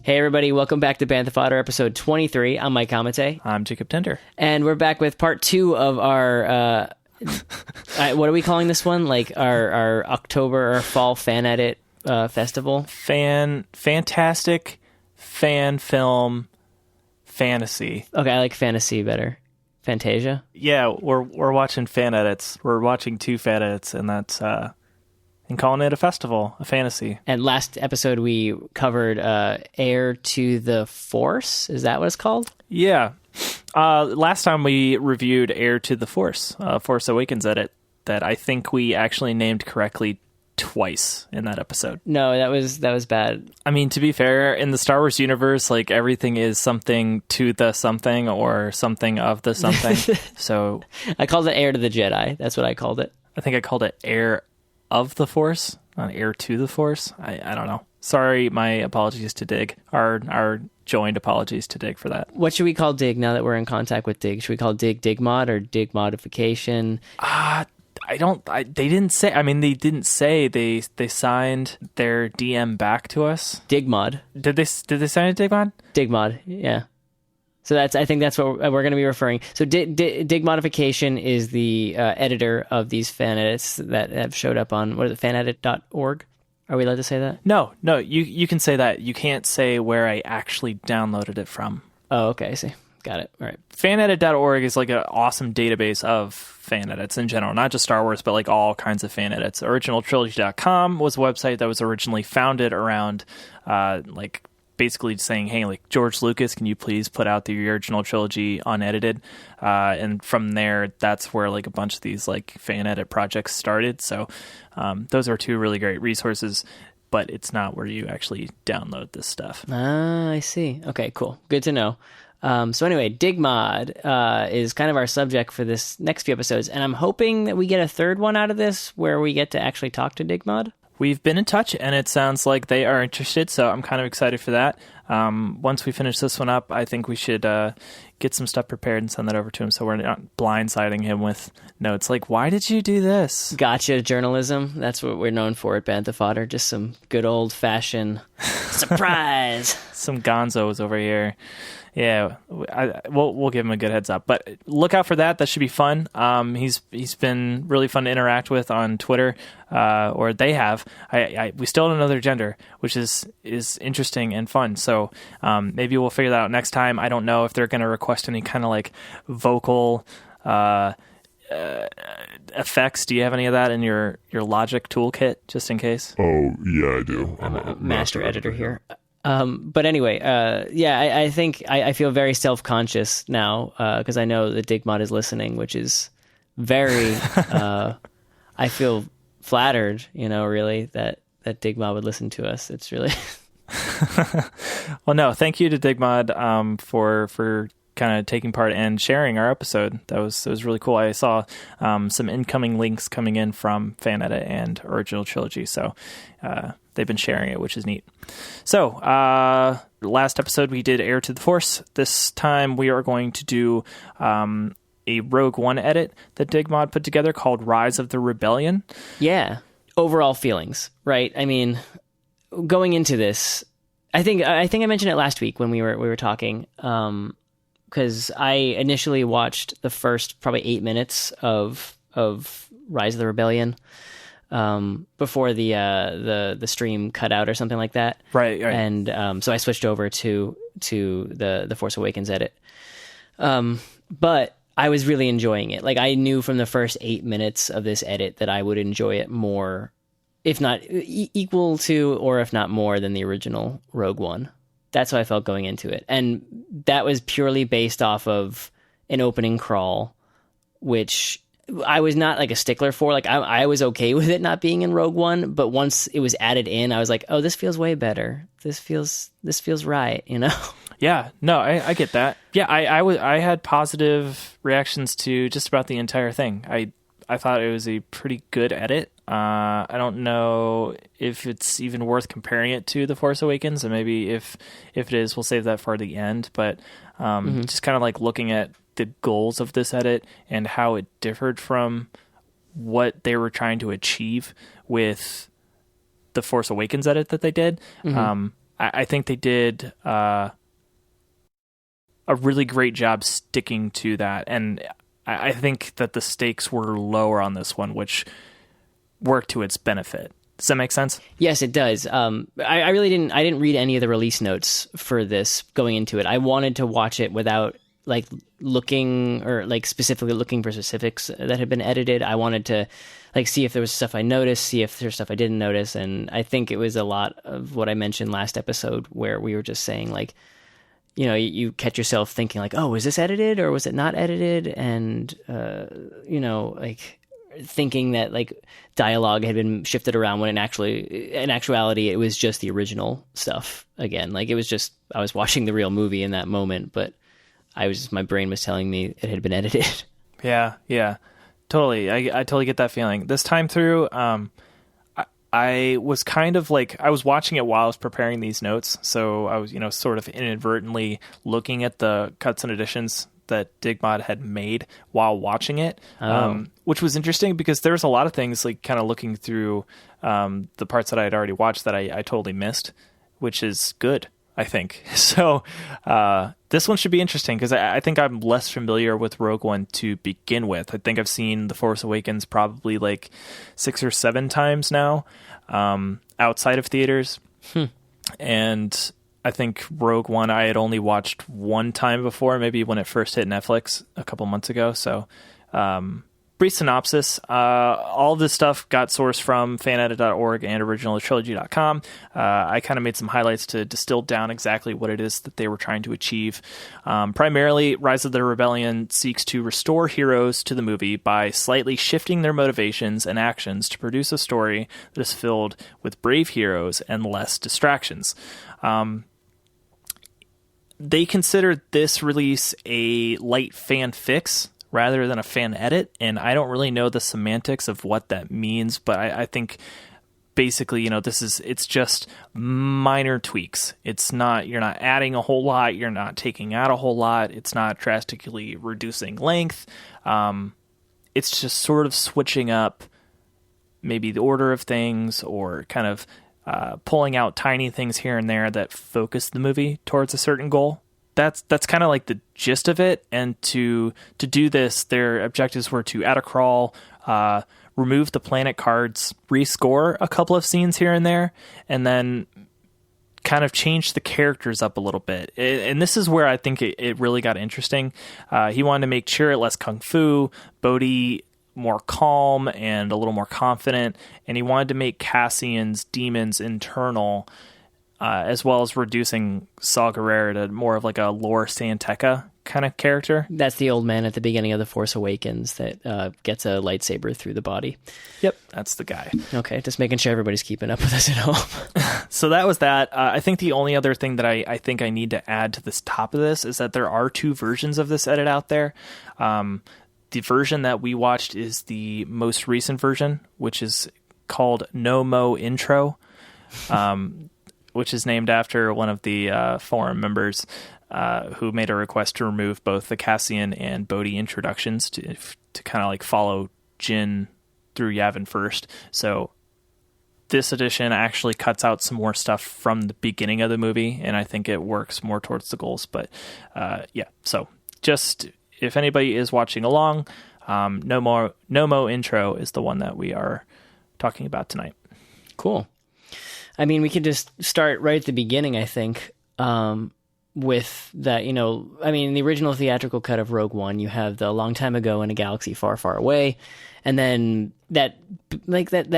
Hey everybody, welcome back to Bantha Fodder, episode 23. I'm Mike Kamate. I'm Jacob Tender. And we're back with part 2 of our, what are we calling this one? Like our October or fall fan edit festival? Fantastic fan film fantasy. Okay, I like fantasy better. Fantasia? Yeah, we're watching fan edits. We're watching 2 fan edits, and that's... and calling it a festival, a fantasy. And last episode we covered Heir to the Force. Is that what it's called? Yeah. Last time we reviewed Heir to the Force, Force Awakens edit, that I think we actually named correctly twice in that episode. No, that was bad. I mean, to be fair, in the Star Wars universe, like everything is something to the something or something of the something. So I called it Heir to the Jedi. That's what I called it. I think I called it Heir of the Force, not Heir to the Force. I don't know. Sorry, my apologies to Dig. Our joined apologies to Dig for that. What should we call Dig now that we're in contact with Dig? Should we call Dig DigMod or DigModiFicaTion? They didn't say. I mean, they didn't say. They signed their DM back to us. DigMod. Did they sign it, DigMod? DigMod, yeah. So I think that's what we're going to be referring. So DigModiFicaTion is the editor of these fan edits that have showed up on, what is it, fanedit.org? Are we allowed to say that? No, you can say that. You can't say where I actually downloaded it from. Oh, okay, I see. Got it. All right. Fanedit.org is like an awesome database of fan edits in general, not just Star Wars, but like all kinds of fan edits. OriginalTrilogy.com was a website that was originally founded around basically saying, hey, like George Lucas, can you please put out the original trilogy unedited? And from there, that's where like a bunch of these like fan edit projects started. So those are 2 really great resources, but it's not where you actually download this stuff. Ah, I see. Okay, cool. Good to know. So anyway, DigMod is kind of our subject for this next few episodes, and I'm hoping that we get a third one out of this where we get to actually talk to DigMod. We've been in touch, and it sounds like they are interested, so I'm kind of excited for that. Once we finish this one up, I think we should get some stuff prepared and send that over to him so we're not blindsiding him with notes like, why did you do this? Gotcha journalism. That's what we're known for at Bantha Fodder. Just some good old-fashioned surprise. Some gonzos over here. Yeah, we'll give him a good heads up. But look out for that. That should be fun. He's been really fun to interact with on Twitter, or they have. We still don't know their gender, which is interesting and fun. So maybe we'll figure that out next time. I don't know if they're going to request any kind of like vocal effects. Do you have any of that in your Logic toolkit, just in case? Oh, yeah, I do. I'm a master editor here. But anyway, I think I feel very self-conscious now because I know that DigMod is listening, which is very, I feel flattered, really, that DigMod would listen to us. It's really... Well, no, thank you to DigMod for kind of taking part and sharing our episode. That was really cool. I saw some incoming links coming in from FanEdit and Original Trilogy, so they've been sharing it, which is neat. So, last episode we did Heir to the Force. This time we are going to do a Rogue One edit that DigMod put together called Rise of the Rebellion. Yeah. Overall feelings, right? I mean, going into this, I think I mentioned it last week when we were talking, because I initially watched the first probably 8 minutes of Rise of the Rebellion before the stream cut out or something like that. Right. And so I switched over to the Force Awakens edit. But I was really enjoying it. Like, I knew from the first 8 minutes of this edit that I would enjoy it more, if not equal to, or if not more than the original Rogue One. That's how I felt going into it. And that was purely based off of an opening crawl, which I was not like a stickler for. Like, I was okay with it not being in Rogue One, but once it was added in, I was like, oh, this feels way better. This feels right, Yeah, no, I get that. Yeah, I had positive reactions to just about the entire thing. I thought it was a pretty good edit. I don't know if it's even worth comparing it to The Force Awakens, and maybe if it is, we'll save that for the end. But just kind of like looking at the goals of this edit and how it differed from what they were trying to achieve with The Force Awakens edit that they did. I think they did a really great job sticking to that. And I think that the stakes were lower on this one, which worked to its benefit. Does that make sense? Yes, it does. I really didn't read any of the release notes for this going into it. I wanted to watch it without like looking or like specifically looking for specifics that had been edited. I wanted to like see if there was stuff I noticed, see if there's stuff I didn't notice. And I think it was a lot of what I mentioned last episode where we were just saying like, you know, you catch yourself thinking like, oh, was this edited or was it not edited? And, you know, like thinking that like dialogue had been shifted around when in actuality, it was just the original stuff again. Like it was just, I was watching the real movie in that moment, but my brain was telling me it had been edited. Yeah, totally. I totally get that feeling. This time through, I was kind of like, I was watching it while I was preparing these notes. So I was, you know, sort of inadvertently looking at the cuts and additions that DigMod had made while watching it, which was interesting because there was a lot of things like kind of looking through the parts that I had already watched that I totally missed, which is good, I think. So this one should be interesting because I think I'm less familiar with Rogue One to begin with. I think I've seen The Force Awakens probably like 6 or 7 times now outside of theaters. And I think Rogue One I had only watched one time before, maybe when it first hit Netflix a couple months ago. So brief synopsis. All of this stuff got sourced from fanedit.org and originaltrilogy.com. I kind of made some highlights to distill down exactly what it is that they were trying to achieve. Primarily, Rise of the Rebellion seeks to restore heroes to the movie by slightly shifting their motivations and actions to produce a story that is filled with brave heroes and less distractions. They considered this release a light fan fix rather than a fan edit, and I don't really know the semantics of what that means, but I think basically, you know, it's just minor tweaks. You're not adding a whole lot, you're not taking out a whole lot, it's not drastically reducing length. It's just sort of switching up maybe the order of things or kind of pulling out tiny things here and there that focus the movie towards a certain goal. That's kind of like the gist of it. And to do this, their objectives were to add a crawl, remove the planet cards, rescore a couple of scenes here and there, and then kind of change the characters up a little bit. And this is where I think it really got interesting. He wanted to make Chirrut less kung fu, Bodhi more calm and a little more confident, and he wanted to make Cassian's demons internal, as well as reducing Saw Gerrera to more of like a Lor San Tekka kind of character. That's the old man at the beginning of The Force Awakens that gets a lightsaber through the body. Yep, that's the guy. Okay, just making sure everybody's keeping up with us at home. So that was that. I think the only other thing that I think I need to add to this top of this is that there are 2 versions of this edit out there. The version that we watched is the most recent version, which is called No Mo Intro, which is named after one of the forum members who made a request to remove both the Cassian and Bodhi introductions to kind of like follow Jin through Yavin first. So this edition actually cuts out some more stuff from the beginning of the movie, and I think it works more towards the goals. But yeah, so just if anybody is watching along, No Mo Intro is the one that we are talking about tonight. Cool. I mean, we could just start right at the beginning, I think, with that, you know, I mean, the original theatrical cut of Rogue One, you have the long time ago in a galaxy far, far away, and then that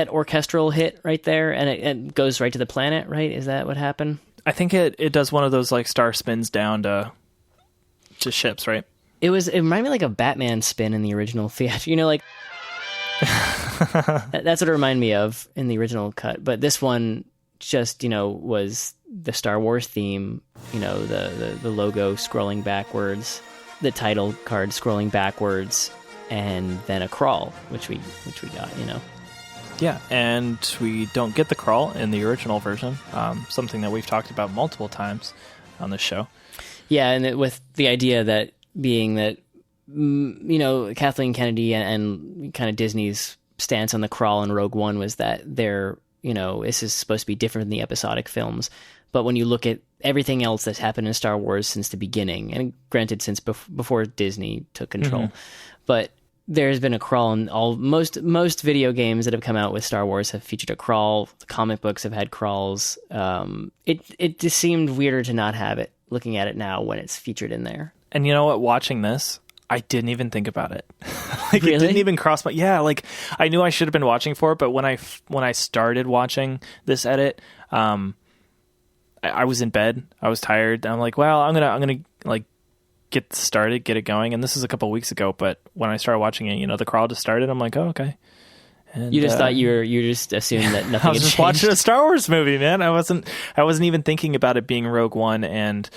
orchestral hit right there, and it goes right to the planet, right? Is that what happened? I think it does one of those, like, star spins down to ships, right? It reminded me like a Batman spin in the original theater, you know, like... That's what it reminded me of in the original cut, but this one just, you know, was the Star Wars theme, you know, the logo scrolling backwards, the title card scrolling backwards, and then a crawl, which we got, you know. Yeah, and we don't get the crawl in the original version, something that we've talked about multiple times on this show. Yeah, and with the idea that being that, you know, Kathleen Kennedy and kind of Disney's stance on the crawl in Rogue One was that they're this is supposed to be different than the episodic films. But when you look at everything else that's happened in Star Wars since the beginning, and granted, since before Disney took control, but there's been a crawl in most video games that have come out with Star Wars have featured a crawl. The comic books have had crawls. It just seemed weirder to not have it, looking at it now when it's featured in there. And you know what? Watching this, I didn't even think about it. Really? It didn't even cross my... Yeah, I knew I should have been watching for it, but when I started watching this edit, I was in bed. I was tired. I'm like, well, I'm gonna get started, get it going. And this is a couple of weeks ago, but when I started watching it, the crawl just started. I'm like, oh, okay. And, you just thought you just assumed that nothing I was had just changed. watching a Star Wars movie, man. I wasn't even thinking about it being Rogue One and,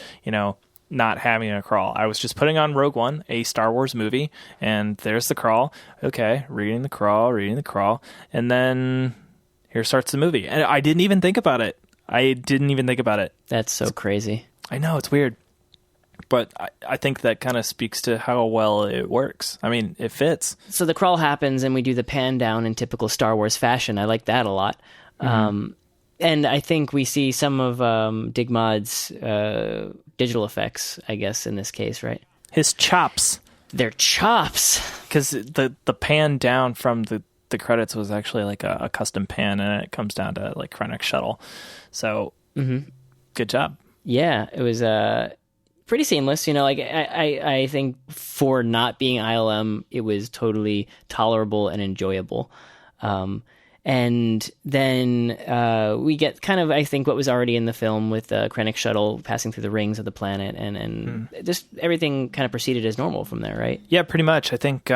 not having a crawl. I was just putting on Rogue One, a Star Wars movie, and there's the crawl. Okay, reading the crawl, and then here starts the movie. And I didn't even think about it. That's so crazy. I know, it's weird. But I think that kind of speaks to how well it works. I mean, it fits. So the crawl happens and we do the pan down in typical Star Wars fashion. I like that a lot. And I think we see some of DigMod's digital effects, I guess, in this case, right? His chops. Their chops. Because the pan down from the credits was actually like a custom pan, and it comes down to like Krennic's shuttle. So, good job. Yeah, it was pretty seamless. I think for not being ILM, it was totally tolerable and enjoyable. And then we get kind of, I think, what was already in the film with Krennic's shuttle passing through the rings of the planet, and just everything kind of proceeded as normal from there, right? Yeah, pretty much. I think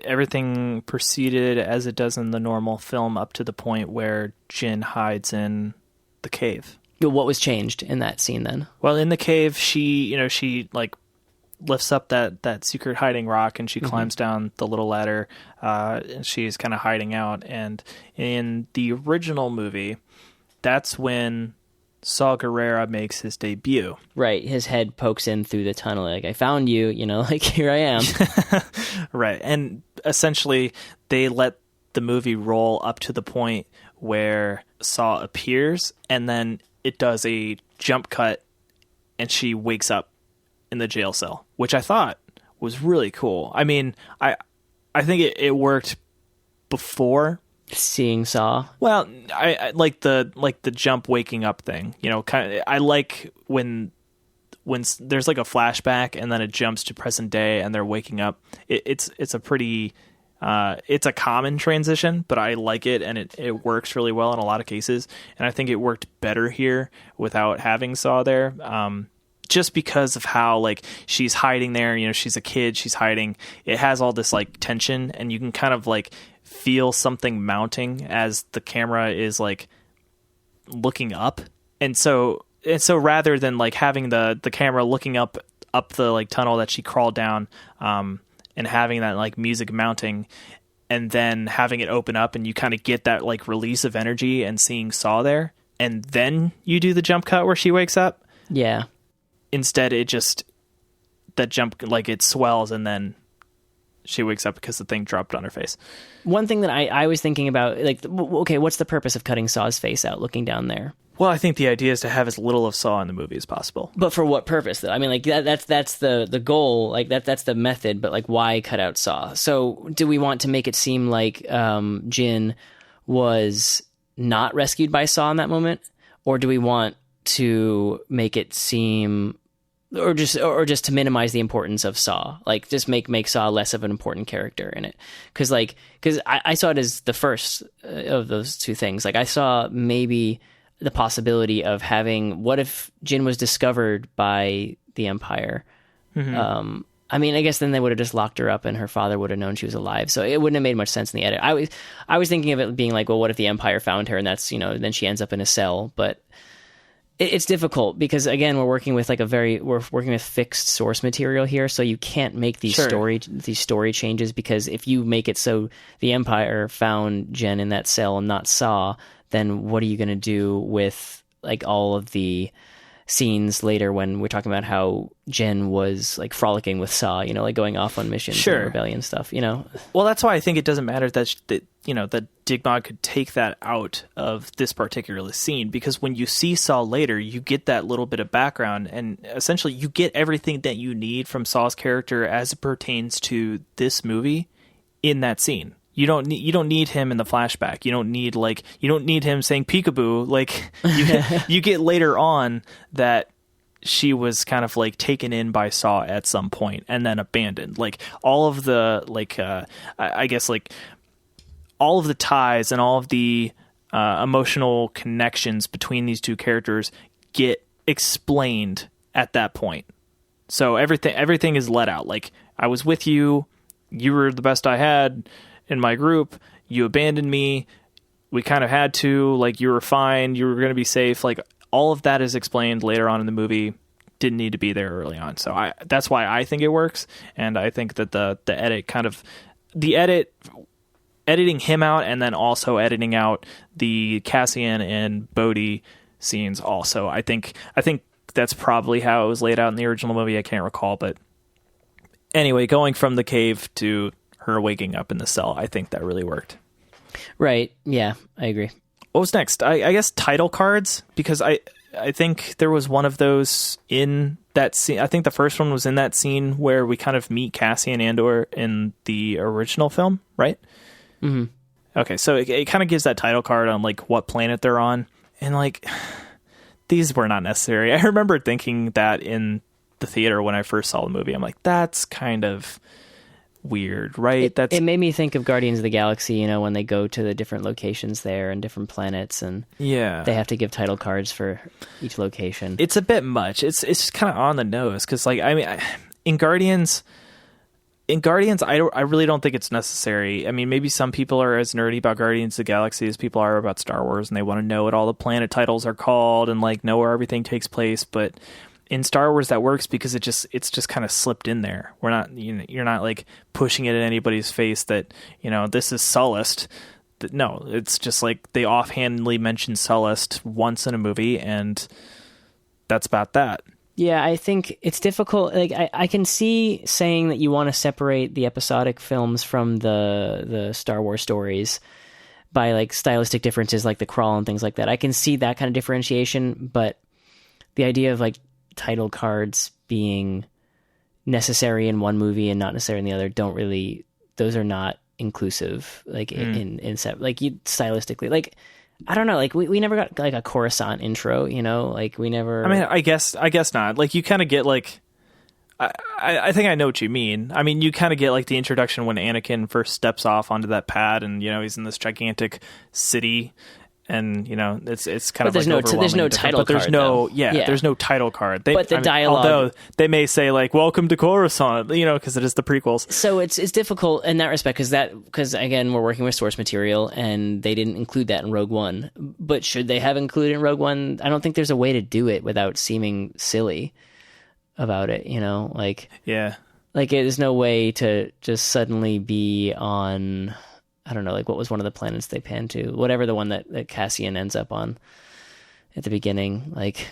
everything proceeded as it does in the normal film up to the point where Jyn hides in the cave. What was changed in that scene then? Well, in the cave, she lifts up that secret hiding rock, and she climbs down the little ladder, and she's kind of hiding out. And in the original movie, that's when Saw Gerrera makes his debut. Right, his head pokes in through the tunnel, like, I found you, here I am. Right, and essentially, they let the movie roll up to the point where Saw appears, and then it does a jump cut, and she wakes up in the jail cell, which I thought was really cool. I mean, I think it worked before seeing Saw. Well, I like the jump waking up thing. Kind of. I like when there's like a flashback and then it jumps to present day and they're waking up. It's a pretty it's a common transition, but I like it, and it works really well in a lot of cases. And I think it worked better here without having Saw there. Just because of how she's hiding there, she's a kid, she's hiding. It has all this tension, and you can kind of feel something mounting as the camera is looking up. And so rather than having the camera looking up the tunnel that she crawled down, and having that music mounting, and then having it open up, and you kind of get that release of energy and seeing Saw there, and then you do the jump cut where she wakes up. Yeah. Instead, that jump, it swells, and then she wakes up because the thing dropped on her face. One thing that I was thinking about, okay, what's the purpose of cutting Saw's face out looking down there? Well, I think the idea is to have as little of Saw in the movie as possible. But for what purpose, though? I mean, that's the goal, that's the method, but why cut out Saw? So do we want to make it seem like Jyn was not rescued by Saw in that moment? Or do we want to make it seem... Or just to minimize the importance of Saw, just make Saw less of an important character in it, because I saw it as the first of those two things. I saw maybe the possibility of having, what if Jyn was discovered by the Empire? Mm-hmm. I mean, I guess then they would have just locked her up, and her father would have known she was alive, so it wouldn't have made much sense in the edit. I was thinking of it being well, what if the Empire found her, and that's then she ends up in a cell, but. It's difficult because, again, we're working with we're working with fixed source material here, so you can't make these story changes, because if you make it so the Empire found Jyn in that cell and not Saw, then what are you going to do with all of the scenes later when we're talking about how Jen was like frolicking with Saw, you know, like going off on missions and rebellion stuff, you know. Well, that's why I think it doesn't matter that you know, that DigMod could take that out of this particular scene, because when you see Saw later, you get that little bit of background, and essentially you get everything that you need from Saw's character as it pertains to this movie in that scene. You don't need him in the flashback. You don't need him saying peekaboo. Like you get later on that she was kind of like taken in by Saw at some point and then abandoned. Like all of the I guess like all of the ties and all of the emotional connections between these two characters get explained at that point. So everything is let out. Like, I was with you. You were the best I had in my group. You abandoned me. We kind of had to. Like, you were fine. You were going to be safe. Like, all of that is explained later on in the movie. Didn't need to be there early on. So that's why I think it works. And I think that the edit kind of... editing him out and then also editing out the Cassian and Bodhi scenes also. I think that's probably how it was laid out in the original movie. I can't recall, but anyway, going from the cave to her waking up in the cell, I think that really worked. Right. Yeah, I agree. What was next? I guess title cards, because I think there was one of those in that scene. I think the first one was in that scene where we kind of meet Cassian Andor in the original film, right? Mm-hmm. Okay, so it kind of gives that title card on like what planet they're on, and like these were not necessary. I remember thinking that in the theater when I first saw the movie. I'm like, that's kind of weird, right? It made me think of Guardians of the Galaxy, you know, when they go to the different locations there and different planets, and they have to give title cards for each location. It's a bit much. It's kind of on the nose, because like, I mean, in Guardians, I really don't think it's necessary. I mean, maybe some people are as nerdy about Guardians of the Galaxy as people are about Star Wars, and they want to know what all the planet titles are called and like know where everything takes place. But in Star Wars, that works because it's just kind of slipped in there. We're not, you know, you're not like pushing it in anybody's face that, you know, this is Sullust. No, it's just like they offhandedly mention Sullust once in a movie, and that's about that. Yeah, I think it's difficult. Like, I can see saying that you want to separate the episodic films from the Star Wars stories by like stylistic differences, like the crawl and things like that. I can see that kind of differentiation, but the idea of like title cards being necessary in one movie and not necessary in the other those are not inclusive. Like in like you stylistically, like. I don't know, like we never got like a Coruscant intro, you know, like we never. I mean, I guess not. Like you kind of get like, I think I know what you mean. I mean, you kind of get like the introduction when Anakin first steps off onto that pad, and you know he's in this gigantic city, and you know it's kind of like overwhelming. There's no title card. There's no title card. Dialogue, although they may say like "Welcome to Coruscant," you know, because it is the prequels. So it's difficult in that respect because again we're working with source material, and they didn't include that in Rogue One. But should they have included it in Rogue One? I don't think there's a way to do it without seeming silly about it. You know, like there's no way to just suddenly be on. I don't know, like what was one of the planets they panned to? Whatever the one that Cassian ends up on at the beginning. Like,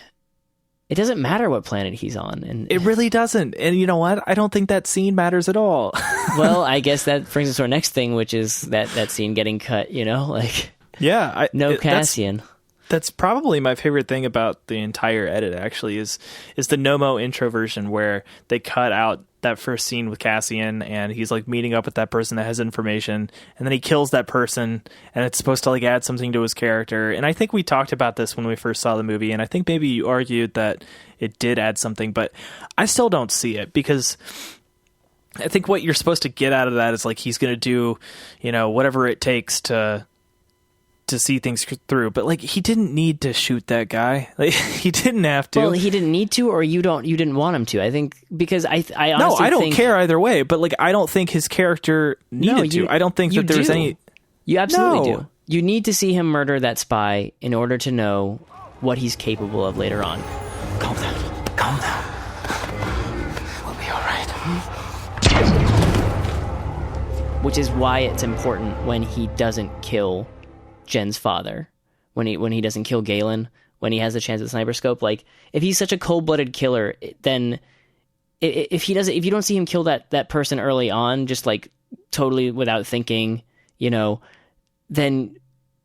it doesn't matter what planet he's on. And it really doesn't. And you know what? I don't think that scene matters at all. Well, I guess that brings us to our next thing, which is that scene getting cut, you know? Like, no Cassian. That's probably my favorite thing about the entire edit, actually, is the Nomo intro version where they cut out that first scene with Cassian, and he's like meeting up with that person that has information, and then he kills that person, and it's supposed to like add something to his character. And I think we talked about this when we first saw the movie, and I think maybe you argued that it did add something, but I still don't see it, because I think what you're supposed to get out of that is like he's going to do, you know, whatever it takes to see things through, but like he didn't need to shoot that guy. Like he didn't have to. Well, he didn't need to, or you didn't want him to. I think because I honestly no, I don't care either way. But like I don't think his character needed to. I don't think that there's any. You absolutely do. You need to see him murder that spy in order to know what he's capable of later on. Calm down. We'll be all right. Which is why it's important when he doesn't kill Jen's father, when he doesn't kill Galen, when he has a chance at the sniper scope. Like, if he's such a cold-blooded killer, then if you don't see him kill that person early on, just like totally without thinking, then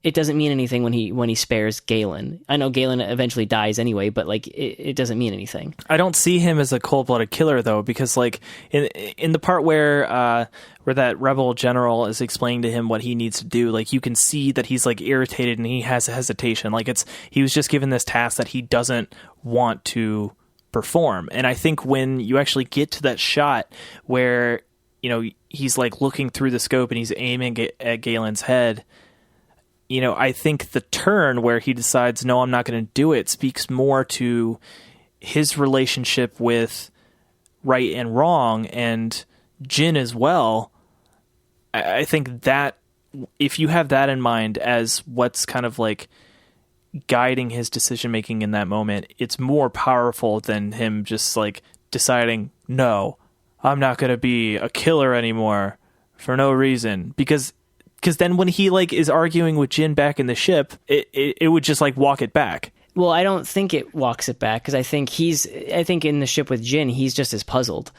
it doesn't mean anything when he spares Galen. I know Galen eventually dies anyway, but like it doesn't mean anything. I don't see him as a cold-blooded killer though, because like in the part where that rebel general is explaining to him what he needs to do, like you can see that he's like irritated and he has a hesitation. Like he was just given this task that he doesn't want to perform. And I think when you actually get to that shot where he's like looking through the scope and he's aiming at Galen's head, I think the turn where he decides, no, I'm not going to do it, speaks more to his relationship with right and wrong and Jin as well. I think that if you have that in mind as what's kind of like guiding his decision making in that moment, it's more powerful than him just like deciding, no, I'm not going to be a killer anymore for no reason. Because then when he like is arguing with Jin back in the ship, it would just like walk it back. Well, I don't think it walks it back, because I think in the ship with Jin, he's just as puzzled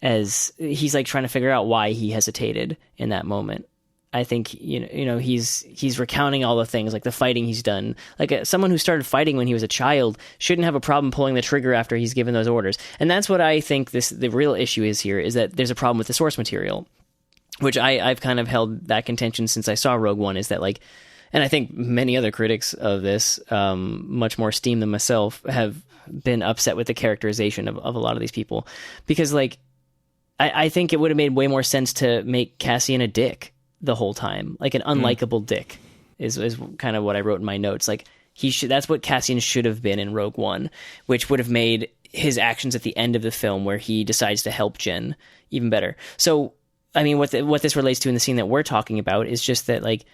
as he's like trying to figure out why he hesitated in that moment. I think he's recounting all the things, like the fighting he's done. Like someone who started fighting when he was a child shouldn't have a problem pulling the trigger after he's given those orders. And that's what I think the real issue is here, is that there's a problem with the source material, which I've kind of held that contention since I saw Rogue One, is that like, and I think many other critics of this, much more steam than myself, have been upset with the characterization of a lot of these people, because like, I think it would have made way more sense to make Cassian a dick the whole time, like an unlikable dick is kind of what I wrote in my notes. Like that's what Cassian should have been in Rogue One, which would have made his actions at the end of the film where he decides to help Jin even better. So, I mean, what this relates to in the scene that we're talking about is just that, like,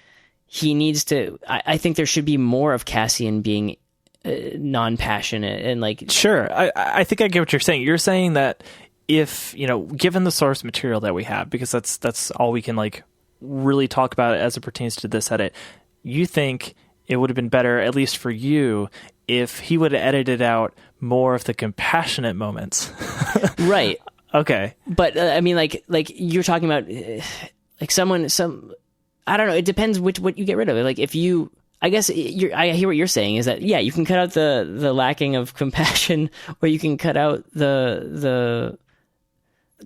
he needs to. I think there should be more of Cassian being non-passionate and like. Sure, I think I get what you're saying. You're saying that if given the source material that we have, because that's all we can like really talk about as it pertains to this edit, you think it would have been better, at least for you, if he would have edited out more of the compassionate moments, right? Okay, but I mean, like you're talking about, like I don't know. It depends what you get rid of. Like if you, I guess I hear what you're saying is that you can cut out the lacking of compassion, or you can cut out the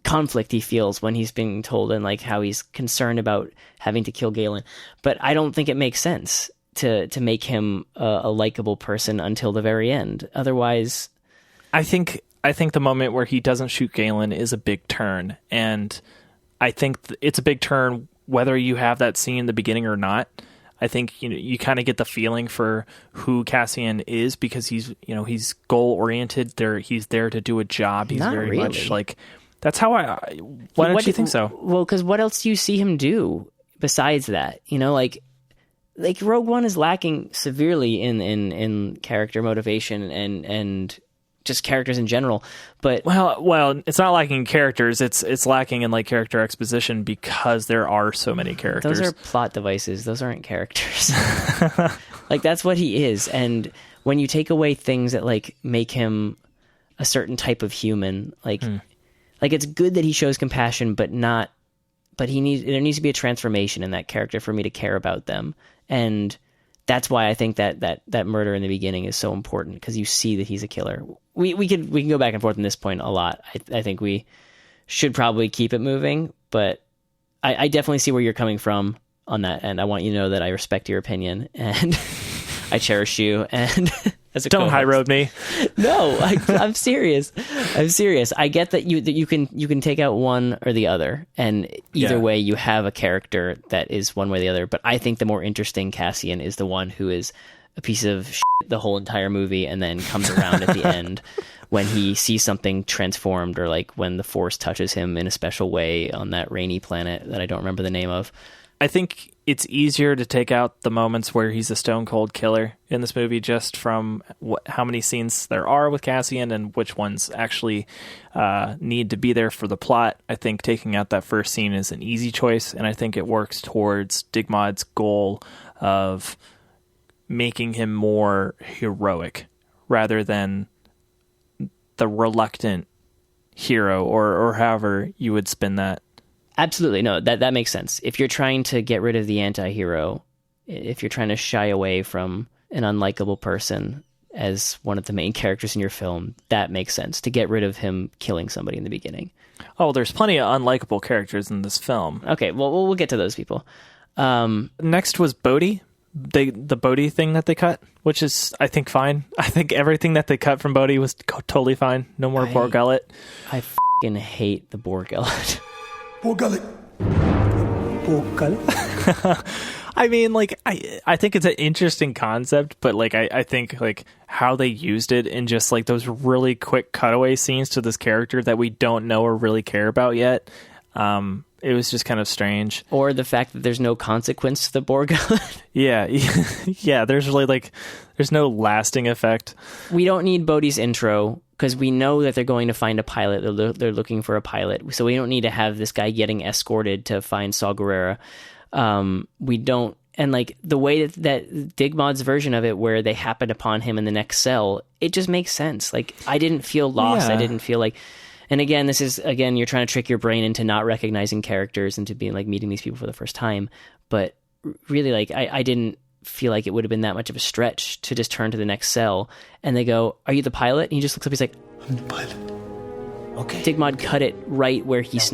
conflict he feels when he's being told, and like how he's concerned about having to kill Galen. But I don't think it makes sense to make him a likable person until the very end. Otherwise, I think the moment where he doesn't shoot Galen is a big turn, and I think it's a big turn whether you have that scene in the beginning or not. I think you kind of get the feeling for who Cassian is, because he's goal oriented. He's there to do a job. He's not very really. much like. That's how why don't you think so? Well, because what else do you see him do besides that? Like Rogue One is lacking severely in character motivation and just characters in general. But well, it's not lacking in characters. It's lacking in like character exposition, because there are so many characters. Those are plot devices. Those aren't characters. Like that's what he is. And when you take away things that like make him a certain type of human, like. Like it's good that he shows compassion, but there needs to be a transformation in that character for me to care about them. And that's why I think that murder in the beginning is so important, because you see that he's a killer. We can go back and forth on this point a lot. I think we should probably keep it moving, but I definitely see where you're coming from on that. And I want you to know that I respect your opinion and I cherish you. And don't high road me. No, I'm serious. I'm serious. I get that you can take out one or the other, and either way you have a character that is one way or the other. But I think the more interesting Cassian is the one who is a piece of shit the whole entire movie, and then comes around at the end when he sees something transformed, or like when the Force touches him in a special way on that rainy planet that I don't remember the name of. I think it's easier to take out the moments where he's a stone cold killer in this movie, just from how many scenes there are with Cassian and which ones actually need to be there for the plot. I think taking out that first scene is an easy choice, and I think it works towards DigMod's goal of making him more heroic rather than the reluctant hero, or however you would spin that. Absolutely. No, that makes sense. If you're trying to get rid of the anti-hero, if you're trying to shy away from an unlikable person as one of the main characters in your film, that makes sense to get rid of him killing somebody in the beginning. Oh, there's plenty of unlikable characters in this film. Okay, well, we'll get to those people. Next was Bodhi. The Bodhi thing that they cut, which is, I think, fine. I think everything that they cut from Bodhi was totally fine. No more Boar Gullet. I fucking hate the Boar Gullet. Boar Gullet. Boar Gullet. I mean, like, I think it's an interesting concept, but like, I think like how they used it in just like those really quick cutaway scenes to this character that we don't know or really care about yet. It was just kind of strange. Or the fact that there's no consequence to the Boar Gullet. Yeah. Yeah. There's really there's no lasting effect. We don't need Bodhi's intro because we know that they're going to find a pilot. They're looking for a pilot. So we don't need to have this guy getting escorted to find Saw Gerrera. We don't. And like the way that DigMod's version of it, where they happen upon him in the next cell, it just makes sense. Like, I didn't feel lost. Yeah. I didn't feel like, and again, you're trying to trick your brain into not recognizing characters and to being like meeting these people for the first time. But really, like, I didn't feel like it would have been that much of a stretch to just turn to the next cell and they go, "Are you the pilot?" And he just looks up. He's like, I'm the pilot. Okay. DigMod cut it right where he's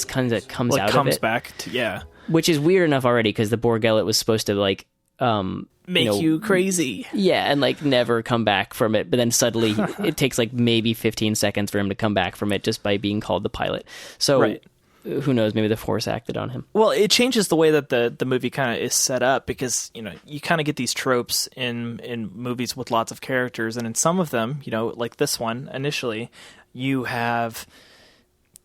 kind of comes out of it. Comes back to, yeah. Which is weird enough already because the Boar Gullet was supposed to like make you crazy. Yeah, and like never come back from it. But then suddenly it takes like maybe 15 seconds for him to come back from it just by being called the pilot. So right. Who knows? Maybe the Force acted on him. Well, it changes the way that the movie kind of is set up because, you know, you kind of get these tropes in movies with lots of characters. And in some of them, you know, like this one initially, you have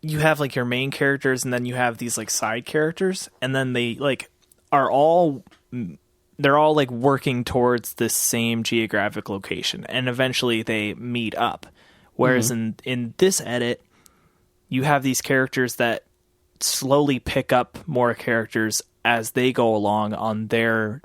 like your main characters and then you have these like side characters and then they like they're all like working towards this same geographic location and eventually they meet up. Whereas in this edit, you have these characters that slowly pick up more characters as they go along on their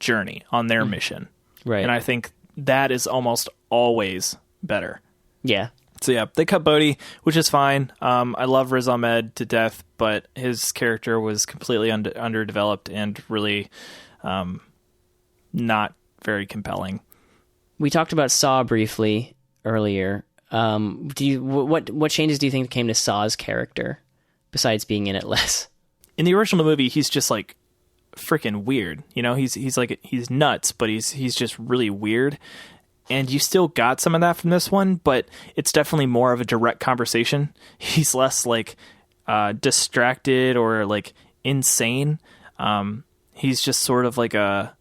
journey, on their mission. Right. And I think that is almost always better. Yeah. So yeah, they cut Bodhi, which is fine. I love Riz Ahmed to death, but his character was completely underdeveloped and really not very compelling. We talked about Saw briefly earlier. What changes do you think came to Saw's character besides being in it less? In the original movie, he's just like freaking weird. You know, he's nuts, but he's just really weird. And you still got some of that from this one, but it's definitely more of a direct conversation. He's less like distracted or like insane. He's just sort of like a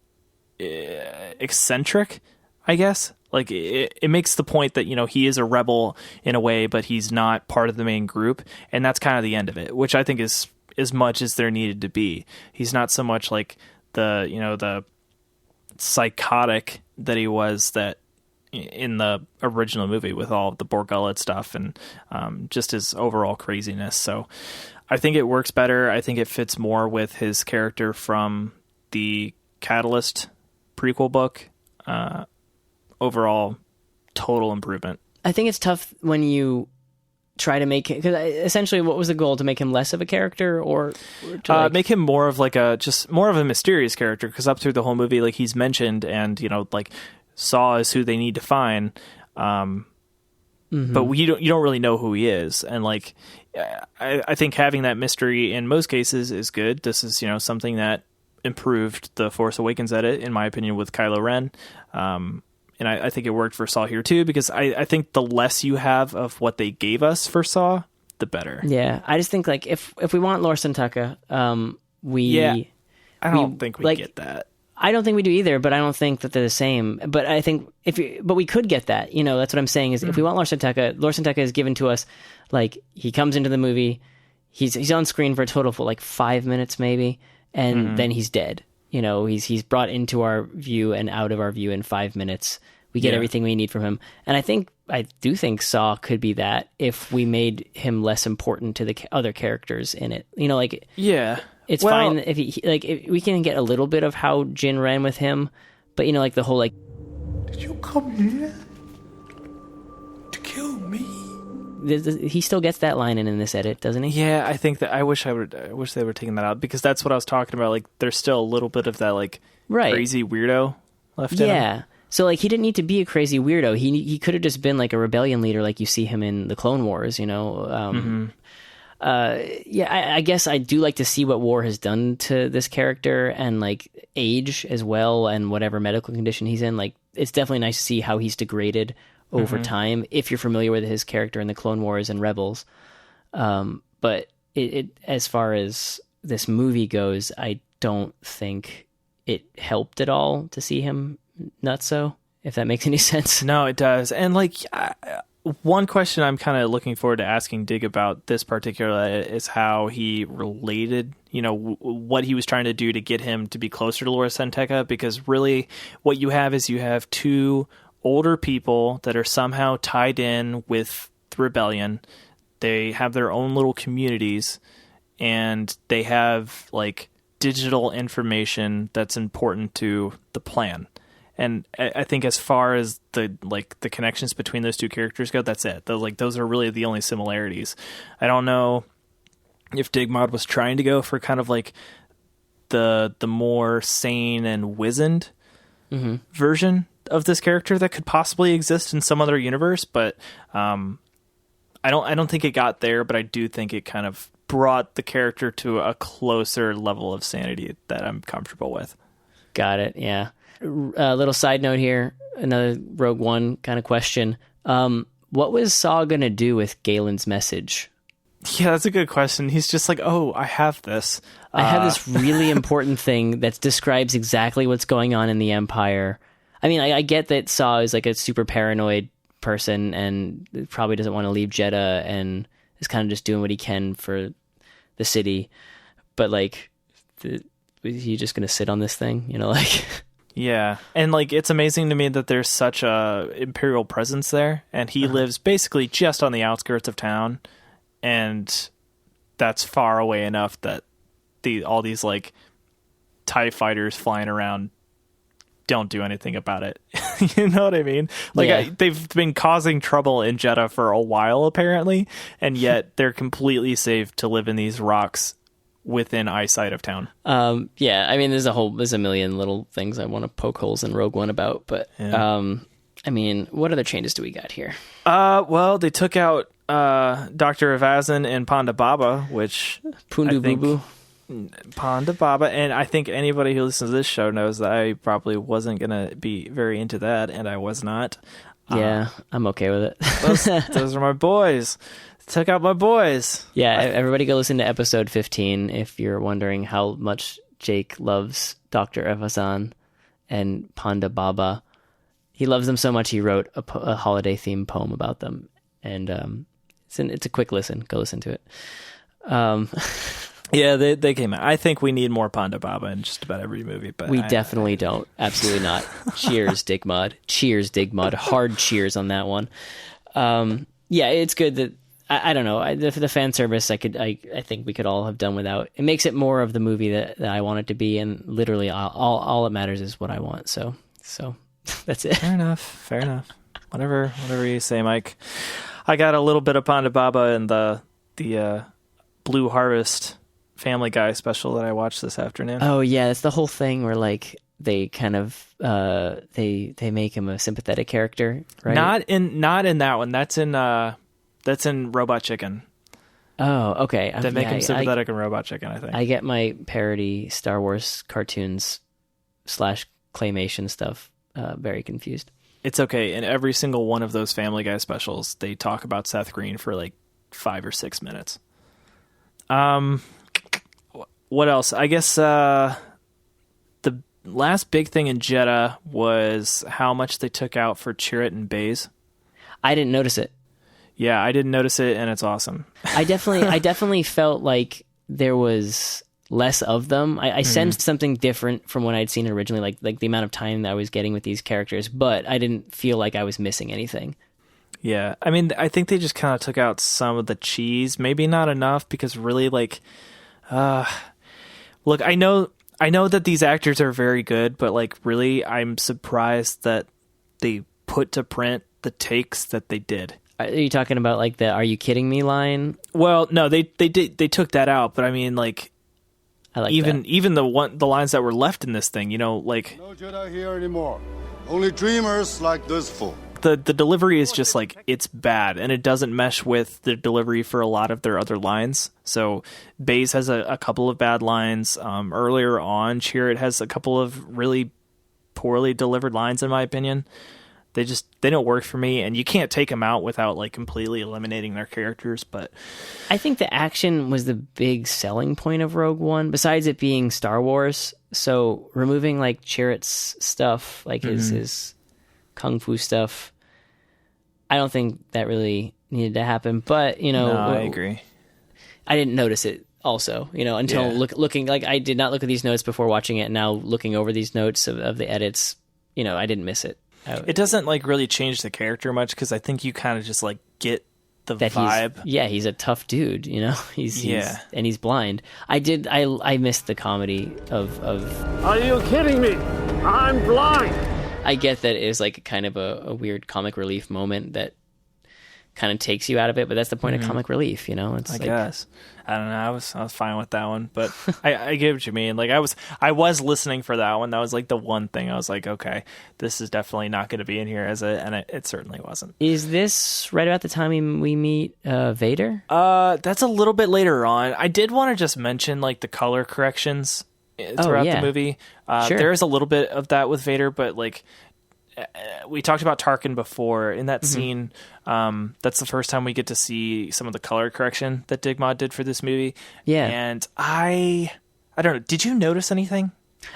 eccentric, I guess. Like it makes the point that, you know, he is a rebel in a way, but he's not part of the main group. And that's kind of the end of it, which I think is as much as there needed to be. He's not so much like the psychotic that he was that in the original movie with all the Boar Gullet stuff and just his overall craziness. So I think it works better. I think it fits more with his character from the Catalyst prequel book. Overall, total improvement. I think it's tough when you try to make it, because essentially what was the goal, to make him less of a character or to make him more of like more of a mysterious character, because up through the whole movie, like, he's mentioned and, you know, like, Saw is who they need to find, but you don't really know who he is. And like, I think having that mystery in most cases is good. This is, you know, something that improved the Force Awakens edit, in my opinion, with Kylo Ren. And I think it worked for Saw here too, because I think the less you have of what they gave us for Saw, the better. Yeah, I just think like if we want Lorsan Tucker, I don't think we get that. I don't think we do either, but I don't think that they're the same. But I think but we could get that. You know, that's what I'm saying is if we want Lorsan Tucker is given to us, like, he comes into the movie, he's on screen for a total of like 5 minutes maybe, and then he's dead. You know, he's brought into our view and out of our view in 5 minutes. We get everything we need from him. And I do think Saw could be that if we made him less important to the other characters in it. You know, like, it's fine if if we can get a little bit of how Jin ran with him, But like the whole like, Did you come here to kill me? he still gets that line in this edit, doesn't he? Yeah, I think that I wish they were taking that out, because that's what I was talking about. Like, there's still a little bit of that like Right. crazy weirdo left in him. Yeah. So like he didn't need to be a crazy weirdo. He could have just been like a rebellion leader, like you see him in the Clone Wars. I guess I do like to see what war has done to this character, and like age as well, and whatever medical condition he's in. Like, it's definitely nice to see how he's degraded over time, if you're familiar with his character in the Clone Wars and Rebels. But it as far as this movie goes, I don't think it helped at all to see him nutso, if that makes any sense. No, it does. And like, one question I'm kind of looking forward to asking Dig about this particular is how he related, what he was trying to do to get him to be closer to Laura Santeca, because really what you have is you have two older people that are somehow tied in with the rebellion. They have their own little communities, and they have like digital information that's important to the plan. And I think as far as the connections between those two characters go, that's it. Those are really the only similarities. I don't know if DigMod was trying to go for kind of like the more sane and wizened version of this character that could possibly exist in some other universe, but I don't think it got there. But I do think it kind of brought the character to a closer level of sanity that I'm comfortable with. Got it. Yeah. A little side note here, another Rogue One kind of question. What was Saw going to do with Galen's message? Yeah, that's a good question. He's just like, oh, I have this. I have this really important thing that describes exactly what's going on in the Empire. I mean, I get that Saw is like a super paranoid person and probably doesn't want to leave Jeddah and is kind of just doing what he can for the city. But like, is he just going to sit on this thing? Like... Yeah, and like, it's amazing to me that there's such a Imperial presence there, and he lives basically just on the outskirts of town, and that's far away enough that all these like TIE fighters flying around don't do anything about it. You know what I mean? Like, yeah. They've been causing trouble in Jeddah for a while apparently, and yet they're completely safe to live in these rocks within eyesight of town. Yeah, I mean, there's a million little things I want to poke holes in Rogue One about, but yeah. I mean, what other changes do we got here? Well, they took out Dr. Evazan and Ponda Baba, which Pundu Boo Boo. Ponda Baba, and I think anybody who listens to this show knows that I probably wasn't gonna be very into that, and I was not. Yeah, I'm okay with it. those are my boys. Took out my boys. Yeah, everybody go listen to episode 15 if you're wondering how much Jake loves Dr. Evazan and Ponda Baba. He loves them so much he wrote a holiday-themed poem about them, and it's a quick listen. Go listen to it. Yeah, they came out. I think we need more Ponda Baba in just about every movie, but we definitely don't. Absolutely not. Cheers, DigMod. Cheers, DigMod. Hard cheers on that one. Yeah, it's good that I don't know. The fan service, I think we could all have done without. It makes it more of the movie that I want it to be, and literally all that matters is what I want. So that's it. Fair enough. Whatever you say, Mike. I got a little bit of Ponda Baba in the Blue Harvest Family Guy special that I watched this afternoon. Oh yeah, it's the whole thing where like they kind of they make him a sympathetic character, right? Not in that one. That's in Robot Chicken. Oh, okay. They make him sympathetic in Robot Chicken, I think. I get my parody Star Wars cartoons / claymation stuff very confused. It's okay. In every single one of those Family Guy specials, they talk about Seth Green for like 5 or 6 minutes. What else? I guess the last big thing in Jeddah was how much they took out for Chirrut and Baze. I didn't notice it. Yeah, I didn't notice it, and it's awesome. I definitely felt like there was less of them. I sensed something different from what I'd seen originally, like the amount of time that I was getting with these characters, but I didn't feel like I was missing anything. Yeah, I mean, I think they just kind of took out some of the cheese. Maybe not enough, because really, like, look, I know I know that these actors are very good, but like really, I'm surprised that they put to print the takes that they did. Are you talking about like the "Are you kidding me" line? Well, no, they took that out, but I mean, like, I like even the lines that were left in this thing, like No Jedi here anymore. Only dreamers like this fool. the delivery is just like it's bad, and it doesn't mesh with the delivery for a lot of their other lines. So Baze has a couple of bad lines. Earlier on, Chirrut has a couple of really poorly delivered lines, in my opinion. They don't work for me, and you can't take them out without like completely eliminating their characters. But I think the action was the big selling point of Rogue One, besides it being Star Wars. So removing like Chirrut's stuff, like his kung fu stuff, I don't think that really needed to happen. But no, I agree. I didn't notice it also, until looking. Like, I did not look at these notes before watching it. And now looking over these notes of the edits, I didn't miss it. It doesn't like really change the character much, because I think you kind of just like get the vibe. He's a tough dude, he's and he's blind. I missed the comedy of Are you kidding me? I'm blind. I get that it is like kind of a weird comic relief moment that kind of takes you out of it, but that's the point of comic relief, It's I guess. I don't know. I was fine with that one, but I get what you mean. Like I was listening for that one. That was like the one thing I was like, okay, this is definitely not going to be in here and it certainly wasn't. Is this right about the time we meet Vader? That's a little bit later on. I did want to just mention like the color corrections throughout the movie. Sure. There is a little bit of that with Vader, but like we talked about Tarkin before. In that scene, that's the first time we get to see some of the color correction that DigMod did for this movie. Yeah. And I don't know. Did you notice anything?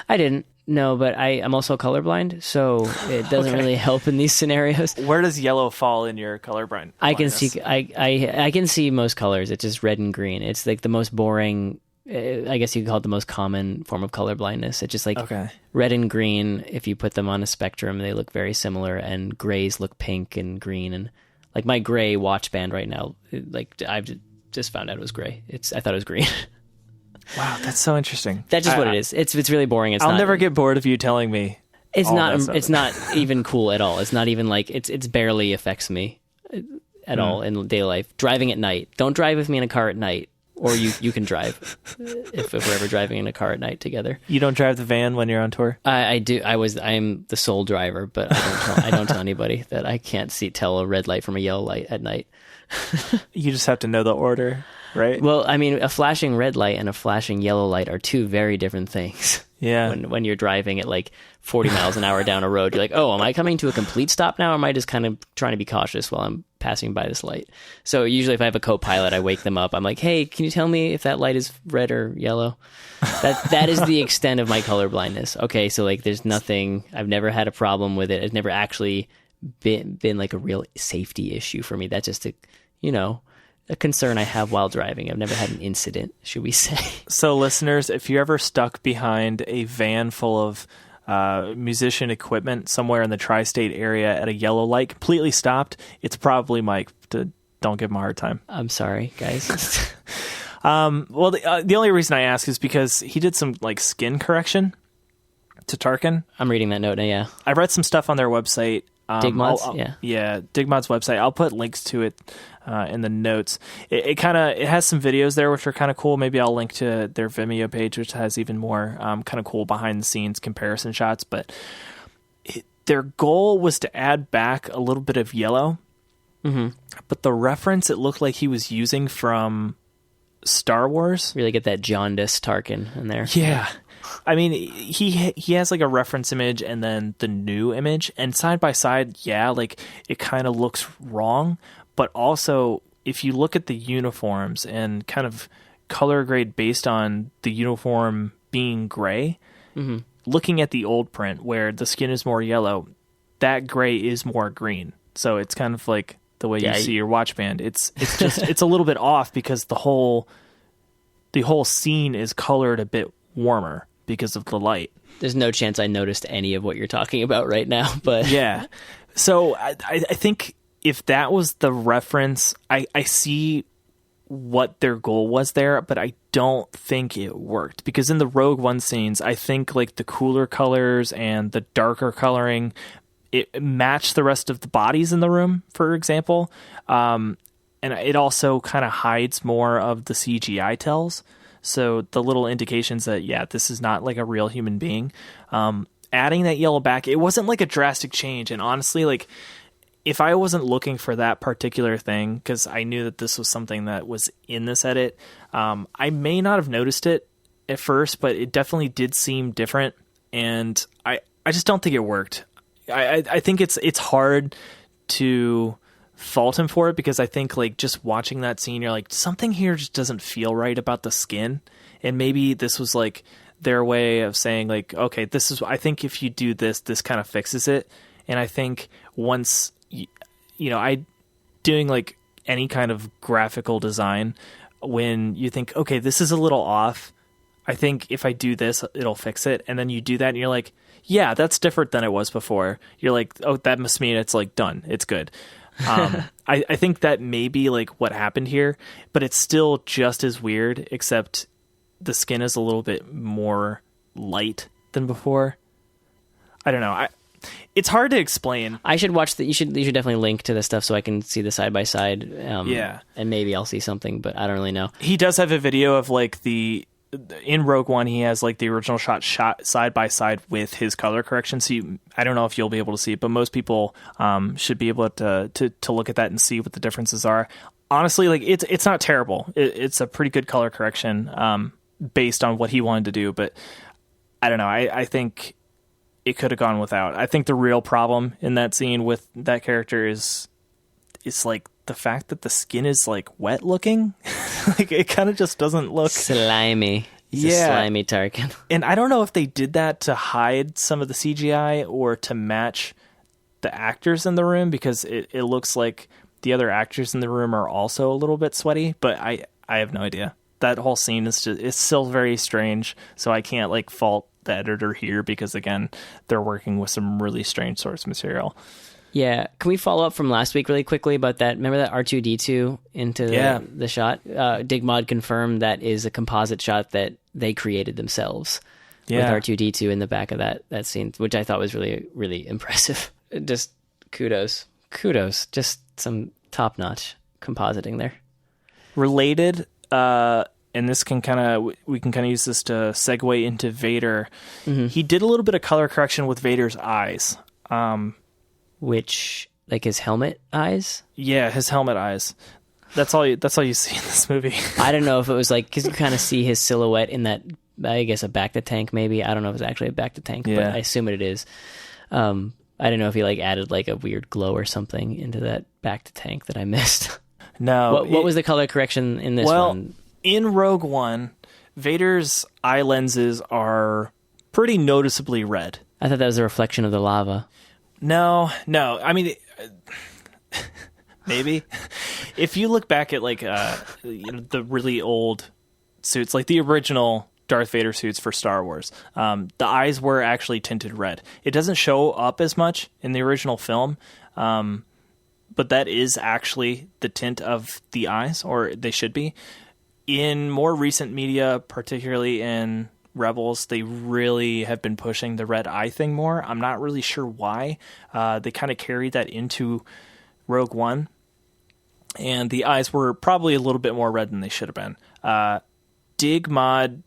I didn't. No, but I'm also colorblind, so it doesn't really help in these scenarios. Where does yellow fall in your colorblind? I can see I can see most colors. It's just red and green. It's like the most boring. I guess you could call it the most common form of color blindness. It's just like red and green. If you put them on a spectrum, they look very similar, and grays look pink and green. And like my gray watch band right now, like I've just found out it was gray. I thought it was green. Wow, that's so interesting. That's just what it is. It's really boring. I'll never get bored of you telling me. It's not even cool at all. It's not even like it's barely affects me at all in daily life. Driving at night. Don't drive with me in a car at night. Or you can drive if we're ever driving in a car at night together. You don't drive the van when you're on tour? I do. I am the sole driver, but I don't tell anybody that I can't tell a red light from a yellow light at night. You just have to know the order, right? Well, I mean, a flashing red light and a flashing yellow light are two very different things. Yeah. When you're driving at like 40 miles an hour down a road, you're like, oh, am I coming to a complete stop now? Or am I just kind of trying to be cautious while I'm passing by this light? So usually if I have a co-pilot, I wake them up. I'm like, hey, can you tell me if that light is red or yellow? That is the extent of my color blindness. Okay, so like there's nothing, I've never had a problem with it. It's never actually been like a real safety issue for me. That's just a concern I have while driving. I've never had an incident, should we say. So listeners, if you're ever stuck behind a van full of musician equipment somewhere in the tri-state area at a yellow light, completely stopped, it's probably Mike. Don't give him a hard time. I'm sorry, guys. Well, the only reason I ask is because he did some like skin correction to Tarkin. I'm reading that note now, yeah. I read some stuff on their website. DigMod's, yeah, DigMod's website. I'll put links to it in the notes. It has some videos there which are kind of cool. Maybe I'll link to their Vimeo page, which has even more kind of cool behind the scenes comparison shots. But their goal was to add back a little bit of yellow. Mm-hmm. But the reference it looked like he was using from Star Wars. Really get that jaundice Tarkin in there. Yeah. I mean, he has like a reference image and then the new image, and side by side, yeah, like it kind of looks wrong. But also, if you look at the uniforms and kind of color grade based on the uniform being gray, looking at the old print where the skin is more yellow, that gray is more green. So it's kind of like the way you see your watch band. It's just it's a little bit off because the whole scene is colored a bit warmer because of the light. There's no chance I noticed any of what you're talking about right now, but yeah. So I think if that was the reference, I see what their goal was there, but I don't think it worked, because in the Rogue One scenes, I think like the cooler colors and the darker coloring, it matched the rest of the bodies in the room, for example. And it also kind of hides more of the CGI tells. So the little indications that, yeah, this is not like a real human being. Adding that yellow back, it wasn't like a drastic change. And honestly, like, if I wasn't looking for that particular thing, because I knew that this was something that was in this edit, I may not have noticed it at first, but it definitely did seem different. And I just don't think it worked. I think it's hard to fault him for it, because I think like just watching that scene, you're like, something here just doesn't feel right about the skin. And maybe this was like their way of saying like, okay, I think if you do this kind of fixes it. And I think once, doing like any kind of graphical design, when you think, okay, this is a little off, I think if I do this, it'll fix it. And then you do that and you're like, yeah, that's different than it was before. You're like, oh, that must mean it's like done. It's good. I think that may be like what happened here, but it's still just as weird, except the skin is a little bit more light than before. I don't know. It's hard to explain. I should watch you should definitely link to the stuff so I can see the side by side. Yeah, and maybe I'll see something, but I don't really know. He does have a video of like in Rogue One, he has like the original shot side by side with his color correction. So I don't know if you'll be able to see it, but most people should be able to look at that and see what the differences are. Honestly, like it's not terrible. It's a pretty good color correction based on what he wanted to do, but I don't know. I think it could have gone without. I think the real problem in that scene with that character is like the fact that the skin is like wet looking. Like it kind of just doesn't look slimy. It's a slimy Tarkin. And I don't know if they did that to hide some of the CGI or to match the actors in the room, because it looks like the other actors in the room are also a little bit sweaty, but I have no idea. That whole scene it's still very strange, so I can't like fault the editor here, because again, they're working with some really strange source material. Yeah. Can we follow up from last week really quickly about that? Remember that R2-D2 into the shot? DigMod confirmed that is a composite shot that they created themselves with R2-D2 in the back of that scene, which I thought was really, really impressive. Just kudos. Just some top-notch compositing there. Related, and this we can kind of use this to segue into Vader. Mm-hmm. He did a little bit of color correction with Vader's eyes. Which, like his helmet eyes? Yeah, his helmet eyes. That's all you see in this movie. I don't know if it was like, because you kind of see his silhouette in that, I guess, a back-to-tank maybe. I don't know if it's actually a back-to-tank, but I assume it is. I don't know if he like added like a weird glow or something into that back-to-tank that I missed. No. What was the color correction in this one? In Rogue One, Vader's eye lenses are pretty noticeably red. I thought that was a reflection of the lava. No. I mean, maybe. If you look back at like the really old suits, like the original Darth Vader suits for Star Wars, the eyes were actually tinted red. It doesn't show up as much in the original film, but that is actually the tint of the eyes, or they should be. In more recent media, particularly in Rebels, they really have been pushing the red eye thing more. I'm not really sure why. They kind of carried that into Rogue One, and the eyes were probably a little bit more red than they should have been. DigMod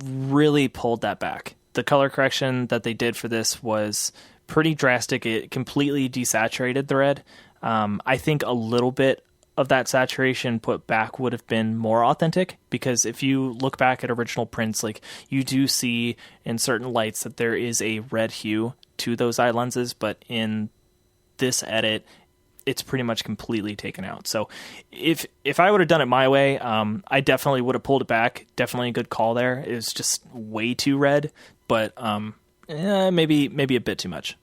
really pulled that back. The color correction that they did for this was pretty drastic. It completely desaturated the red. I think a little bit of that saturation put back would have been more authentic, because if you look back at original prints, like you do see in certain lights that there is a red hue to those eye lenses, but in this edit, it's pretty much completely taken out. So if I would have done it my way, I definitely would have pulled it back. Definitely a good call there. It was just way too red, but maybe a bit too much.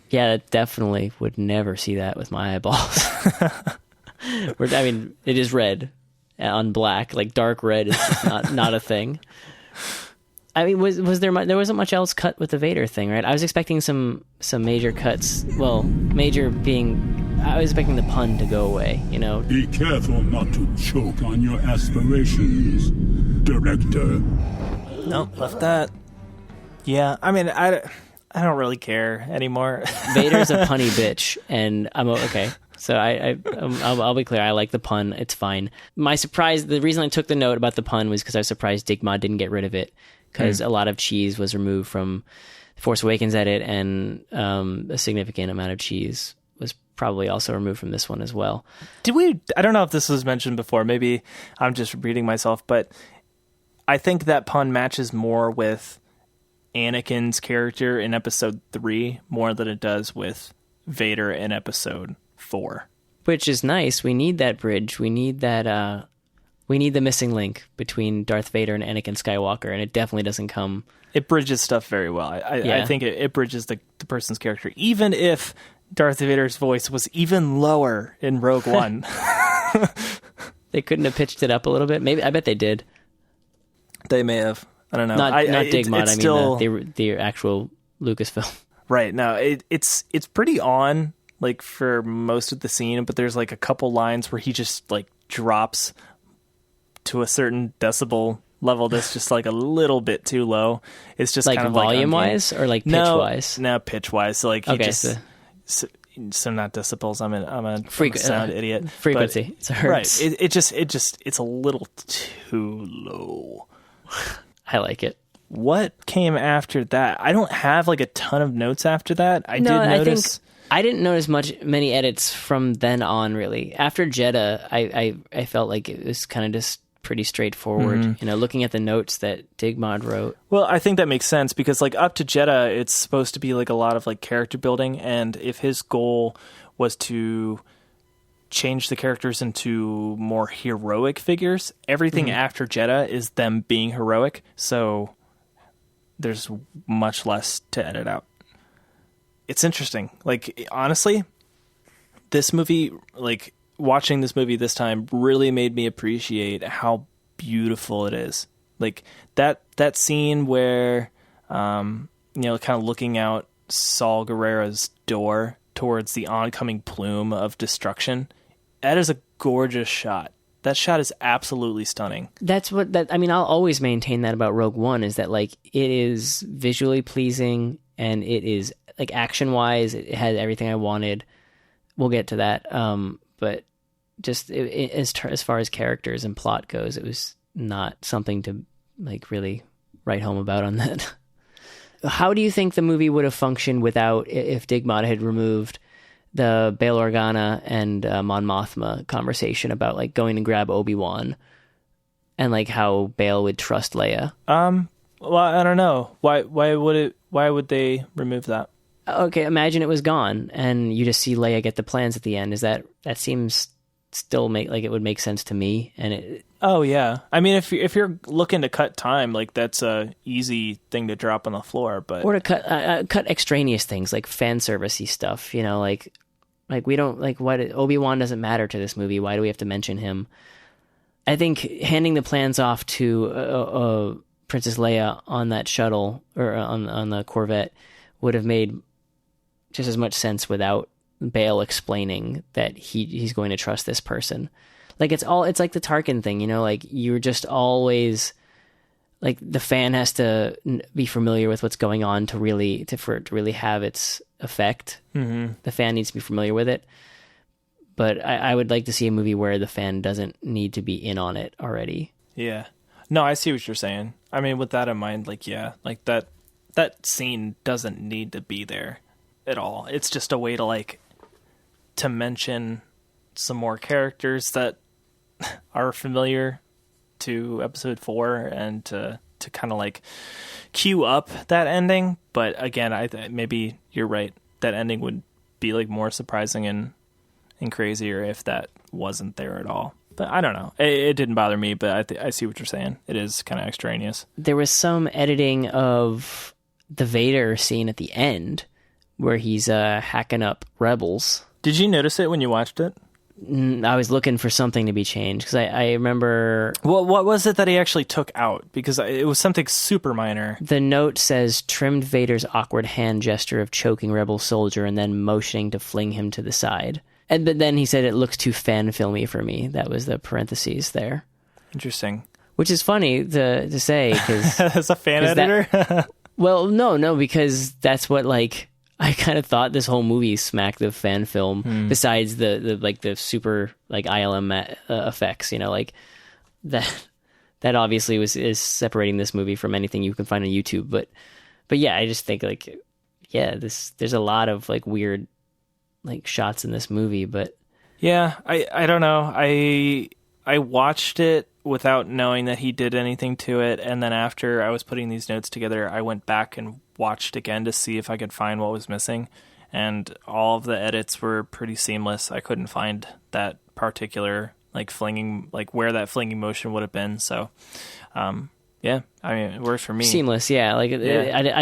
Yeah, I definitely would never see that with my eyeballs. I mean, it is red on black. Like dark red is just not a thing. I mean, was there wasn't much else cut with the Vader thing, right? I was expecting some major cuts. Well, major being, I was expecting the pun to go away. You know. Be careful not to choke on your aspirations. director. Nope, left that. Yeah, I mean, I don't really care anymore. Vader's a punny bitch, and I'm okay. So I'll be clear. I like the pun. It's fine. My surprise, the reason I took the note about the pun was because I was surprised DigMod didn't get rid of it, because a lot of cheese was removed from Force Awakens edit, and a significant amount of cheese was probably also removed from this one as well. I don't know if this was mentioned before. Maybe I'm just repeating myself, but I think that pun matches more with Anakin's character in episode 3 more than it does with Vader in episode 4. Which is nice. We need that bridge. We need that. We need the missing link between Darth Vader and Anakin Skywalker, and it definitely doesn't come. It bridges stuff very well. I think it bridges the person's character, even if Darth Vader's voice was even lower in Rogue One. They couldn't have pitched it up a little bit. Maybe I bet they did. They may have. I don't know. Not DigMod. It's I mean still, the actual Lucasfilm. Right. No, it's pretty on, like, for most of the scene, but there's like a couple lines where he just like drops to a certain decibel level that's just like a little bit too low. It's just like kind of volume like wise or like pitch wise. No, pitch wise. So like he okay, just so not decibels. I'm a sound idiot. Frequency. It's hertz. Right. It's a little too low. I like it. What came after that? I don't have like a ton of notes after that. I didn't notice many edits from then on, really. After Jeddah, I felt like it was kind of just pretty straightforward. Mm-hmm. You know, looking at the notes that DigMod wrote. Well, I think that makes sense because like up to Jeddah, it's supposed to be like a lot of like character building, and if his goal was to change the characters into more heroic figures, everything after Jeddah is them being heroic. So there's much less to edit out. It's interesting. Like, honestly, this movie, like, watching this movie this time really made me appreciate how beautiful it is. Like, that scene where, kind of looking out Saul Guerrera's door towards the oncoming plume of destruction, that is a gorgeous shot. That shot is absolutely stunning. I'll always maintain that about Rogue One, is that, like, it is visually pleasing, and it is, like, action-wise, it had everything I wanted. We'll get to that. But just as far as characters and plot goes, it was not something to, like, really write home about on that. How do you think the movie would have functioned if DigMod had removed the Bail Organa and Mon Mothma conversation about, like, going to grab Obi-Wan and, like, how Bail would trust Leia? Well, I don't know. Why would they remove that? Okay, imagine it was gone and you just see Leia get the plans at the end. That seems still it would make sense to me. And oh yeah, I mean, if you're looking to cut time, like, that's a easy thing to drop on the floor, but or to cut extraneous things like fan servicey stuff. You know, like we don't like what Obi-Wan doesn't matter to this movie. Why do we have to mention him? I think handing the plans off to Princess Leia on that shuttle or on the Corvette would have made just as much sense without Bail explaining that he's going to trust this person. Like, it's like the Tarkin thing, you know, like, you're just always like, the fan has to be familiar with what's going on for it to really have its effect. Mm-hmm. The fan needs to be familiar with it. But I would like to see a movie where the fan doesn't need to be in on it already. Yeah. No, I see what you're saying. I mean, with that in mind, like, yeah, like that scene doesn't need to be there at all. It's just a way to, like, to mention some more characters that are familiar to episode 4 and to kind of, like, cue up that ending. But again, maybe you're right. That ending would be, like, more surprising and crazier if that wasn't there at all. But I don't know. It didn't bother me, but I see what you're saying. It is kind of extraneous. There was some editing of the Vader scene at the end where he's hacking up rebels. Did you notice it when you watched it? I was looking for something to be changed because I remember... Well, what was it that he actually took out? Because it was something super minor. The note says, trimmed Vader's awkward hand gesture of choking rebel soldier and then motioning to fling him to the side. But then he said, it looks too fan-filmy for me. That was the parentheses there. Interesting. which is funny to say because as a fan editor. Well, no, because that's what like I kind of thought this whole movie smacked of fan film. Besides the super like ILM effects, like that obviously is separating this movie from anything you can find on YouTube. But yeah, I just think like there's a lot of like weird like shots in this movie, but yeah, I don't know. I watched it without knowing that he did anything to it, and then after I was putting these notes together, I went back and watched again to see if I could find what was missing, and all of the edits were pretty seamless. I couldn't find that particular like flinging, like where that flinging motion would have been. So, yeah, I mean, it works for me. Seamless, yeah. Like I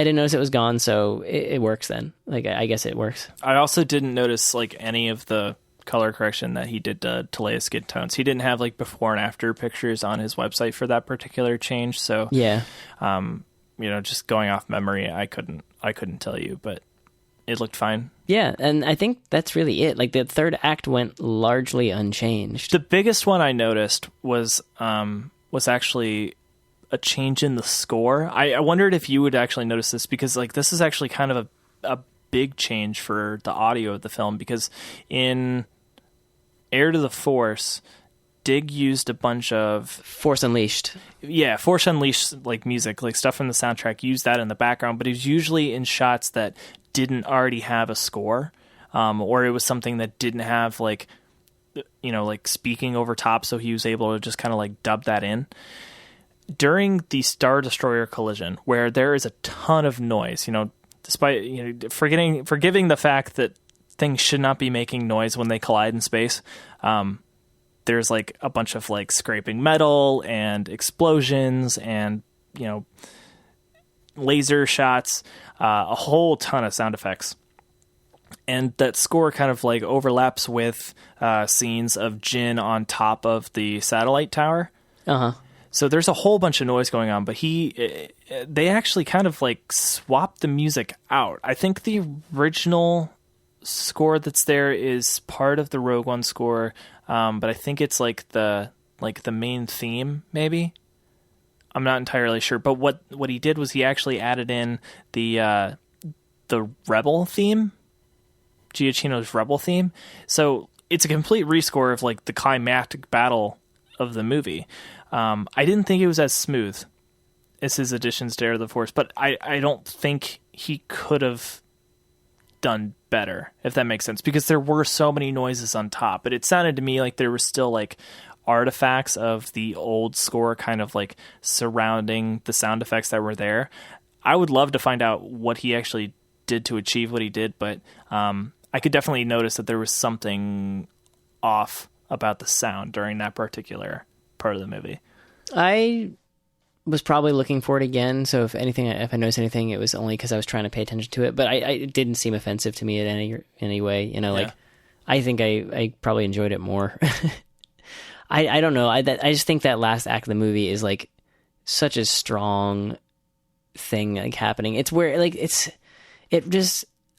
didn't notice it was gone, so it works then. Like I guess it works. I also didn't notice like any of the color correction that he did to Leia's skin tones. He didn't have like before and after pictures on his website for that particular change. So yeah, just going off memory, I couldn't tell you, but it looked fine. Yeah, and I think that's really it. Like the third act went largely unchanged. The biggest one I noticed was actually a change in the score. I wondered if you would actually notice this, because like this is actually kind of a big change for the audio of the film, because in Heir to the Force, Dig used a bunch of Force Unleashed. Yeah, Force Unleashed like music, like stuff from the soundtrack, used that in the background, but it was usually in shots that didn't already have a score, or it was something that didn't have like speaking over top, so he was able to just kind of like dub that in. During the Star Destroyer collision, where there is a ton of noise, despite forgiving the fact that things should not be making noise when they collide in space, there's like a bunch of like scraping metal and explosions and laser shots, a whole ton of sound effects, and that score kind of like overlaps with scenes of Jin on top of the satellite tower. So there's a whole bunch of noise going on, but they actually kind of like swapped the music out. I think the original score that's there is part of the Rogue One score, but I think it's like the main theme, maybe. I'm not entirely sure, but what he did was he actually added in the Rebel theme, Giacchino's Rebel theme. So it's a complete rescore of like the climactic battle of the movie. I didn't think it was as smooth as his additions to Heir to the Force, but I don't think he could have done better, if that makes sense, because there were so many noises on top, but it sounded to me like there were still like artifacts of the old score kind of like surrounding the sound effects that were there. I would love to find out what he actually did to achieve what he did, but I could definitely notice that there was something off about the sound during that particular part of the movie. I was probably looking for it again, so if I noticed anything, it was only because I was trying to pay attention to it, but it didn't seem offensive to me in any way. Like I think I probably enjoyed it more. I don't know. I just think that last act of the movie is like such a strong thing like happening. It's where like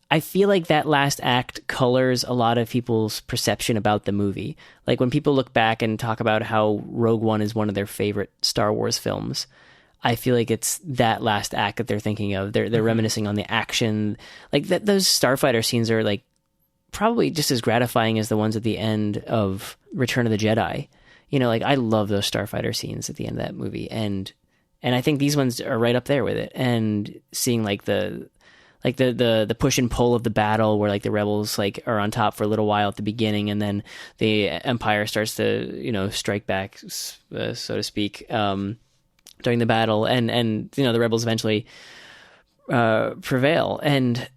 I feel like that last act colors a lot of people's perception about the movie. Like when people look back and talk about how Rogue One is one of their favorite Star Wars films, I feel like it's that last act that they're thinking of. They're reminiscing on the action. Like those starfighter scenes are like probably just as gratifying as the ones at the end of Return of the Jedi. Like I love those starfighter scenes at the end of that movie, and I think these ones are right up there with it. And seeing like the push and pull of the battle, where like the rebels like are on top for a little while at the beginning, and then the Empire starts to strike back, so to speak, during the battle, and the rebels eventually prevail, and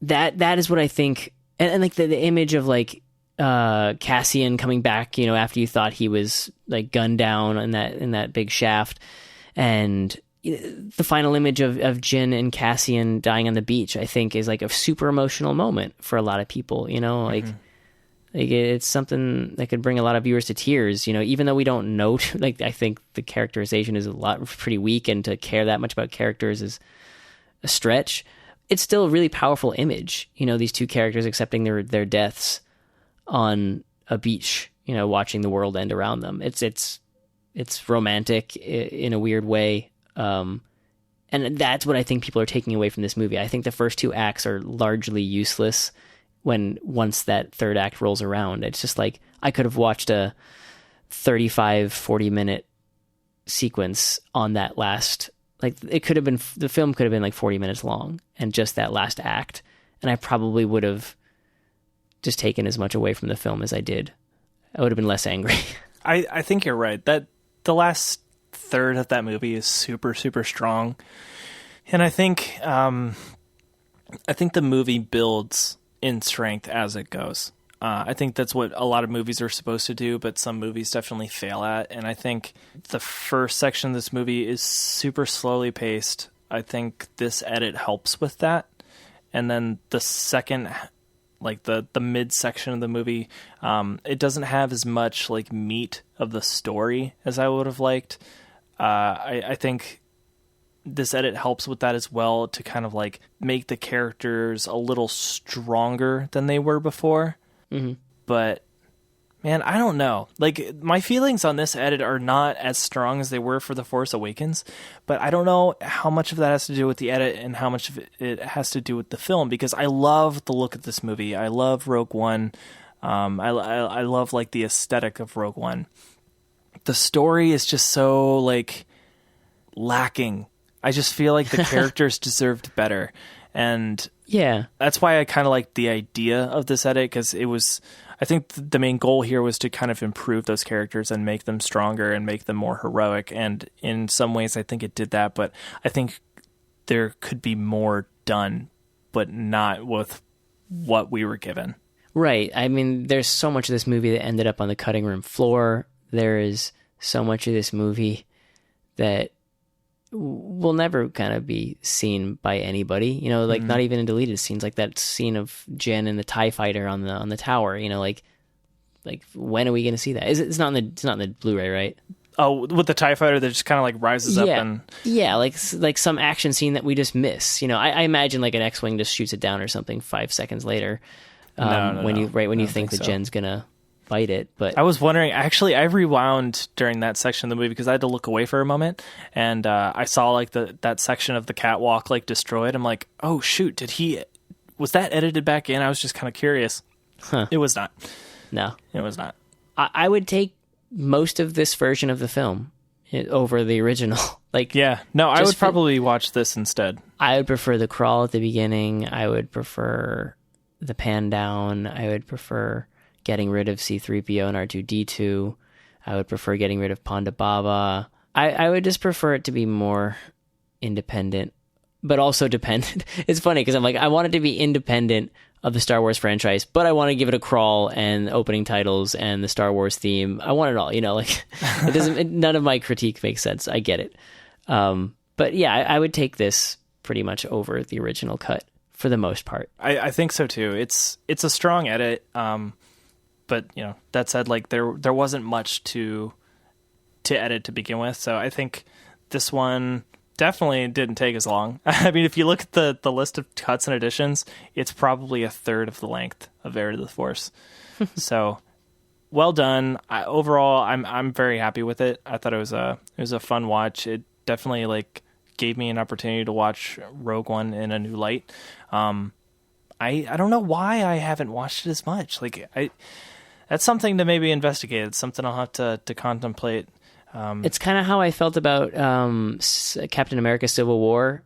that is what I think, and like the image of like Cassian coming back, after you thought he was like gunned down in that big shaft, and the final image of Jyn and Cassian dying on the beach, I think is like a super emotional moment for a lot of people, like it's something that could bring a lot of viewers to tears, even though we don't know, like I think the characterization is pretty weak, and to care that much about characters is a stretch. It's still a really powerful image, these two characters accepting their deaths on a beach, watching the world end around them. It's It's romantic in a weird way. And that's what I think people are taking away from this movie. I think the first 2 acts are largely useless once that third act rolls around. It's just like, I could have watched a 35-40 minute sequence on that last, like, the film could have been like 40 minutes long, and just that last act, and I probably would have just taken as much away from the film as I did. I would have been less angry. I think you're right. That the last third of that movie is super, super strong. And I think the movie builds in strength as it goes. I think that's what a lot of movies are supposed to do, but some movies definitely fail at. And I think the first section of this movie is super slowly paced. I think this edit helps with that. And then the second, like the mid section of the movie, it doesn't have as much like meat of the story as I would have liked. I think this edit helps with that as well, to kind of like make the characters a little stronger than they were before. Mm-hmm. But man, I don't know. Like, my feelings on this edit are not as strong as they were for The Force Awakens, but I don't know how much of that has to do with the edit and how much of it has to do with the film, because I love the look of this movie. I love Rogue One. I love like the aesthetic of Rogue One. The story is just so like lacking. I just feel like the characters deserved better. And yeah, that's why I kind of liked the idea of this edit, because it was, I think the main goal here was to kind of improve those characters and make them stronger and make them more heroic. And in some ways, I think it did that, but I think there could be more done, but not with what we were given. Right. I mean, there's so much of this movie that ended up on the cutting room floor. There is so much of this movie that will never kind of be seen by anybody, you know, like not even in deleted scenes, like that scene of Jyn and the TIE fighter on the tower, you know, like when are we going to see that? It's not in the Blu-ray, right? Oh, with the TIE fighter that just kind of like rises up and like some action scene that we just miss, you know. I imagine like an X-wing just shoots it down or something 5 seconds later, when you think that Jen's gonna fight it. But I was wondering, actually, I rewound during that section of the movie because I had to look away for a moment, and I saw like that section of the catwalk like destroyed. I'm like, oh shoot, was that edited back in? I was just kind of curious. It was not. No, it was not. I would take most of this version of the film over the original. Like, yeah, no, I would probably watch this instead. I would prefer the crawl at the beginning. I would prefer the pan down. I would prefer getting rid of C-3PO and R2-D2. I would prefer getting rid of Ponda Baba. I would just prefer it to be more independent, but also dependent. It's funny because I'm like, I want it to be independent of the Star Wars franchise, but I want to give it a crawl and opening titles and the Star Wars theme. I want it all, you know, like none of my critique makes sense. I get it. But yeah, I would take this pretty much over the original cut for the most part. I think so too. It's a strong edit. But you know, that said, like there wasn't much to edit to begin with, so I think this one definitely didn't take as long. I mean, if you look at the list of cuts and additions, it's probably a third of the length of Heir to the Force. So, well done. Overall, I'm very happy with it. I thought it was a fun watch. It definitely like gave me an opportunity to watch Rogue One in a new light. I don't know why I haven't watched it as much. Like that's something to maybe investigate. It's something I'll have to contemplate. It's kind of how I felt about Captain America Civil War.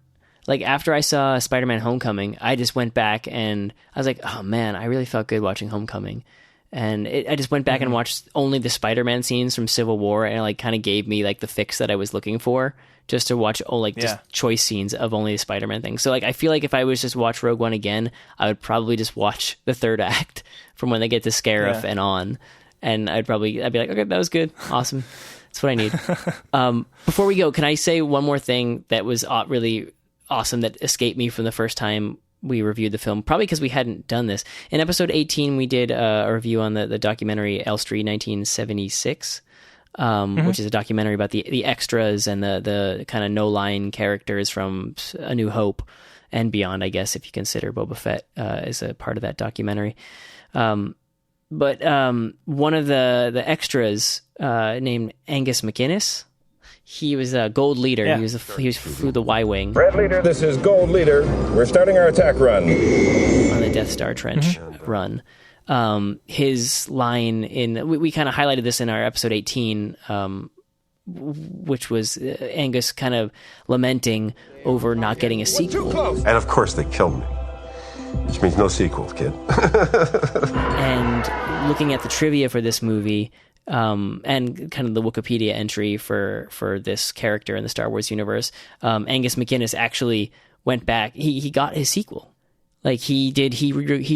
Like, after I saw Spider-Man Homecoming, I just went back and I was like, oh man, I really felt good watching Homecoming. And I just went back and watched only the Spider-Man scenes from Civil War, and it like kind of gave me like the fix that I was looking for, just to watch just choice scenes of only the Spider-Man things. So like, I feel like if I was just watch Rogue One again, I would probably just watch the third act from when they get to Scarif and on, and I'd be like, okay, that was good, awesome, that's what I need. Before we go, can I say one more thing that was really awesome that escaped me from the first time we reviewed the film, probably because we hadn't done this. In episode 18, we did a review on the documentary Elstree 1976, which is a documentary about the extras and the kind of no-line characters from A New Hope and beyond, I guess, if you consider Boba Fett as a part of that documentary. one of the extras named Angus McInnes, he was a gold leader. Yeah. He flew the Y-wing Red Leader, this is Gold Leader. We're starting our attack run. on the Death Star Trench run. His line we kind of highlighted this in our episode 18, which was Angus kind of lamenting over not getting a sequel. And of course they killed me. Which means no sequel, kid. And looking at the trivia for this movie, and kind of the Wikipedia entry for this character in the Star Wars universe, Angus McInnes actually went back. He got his sequel. Like he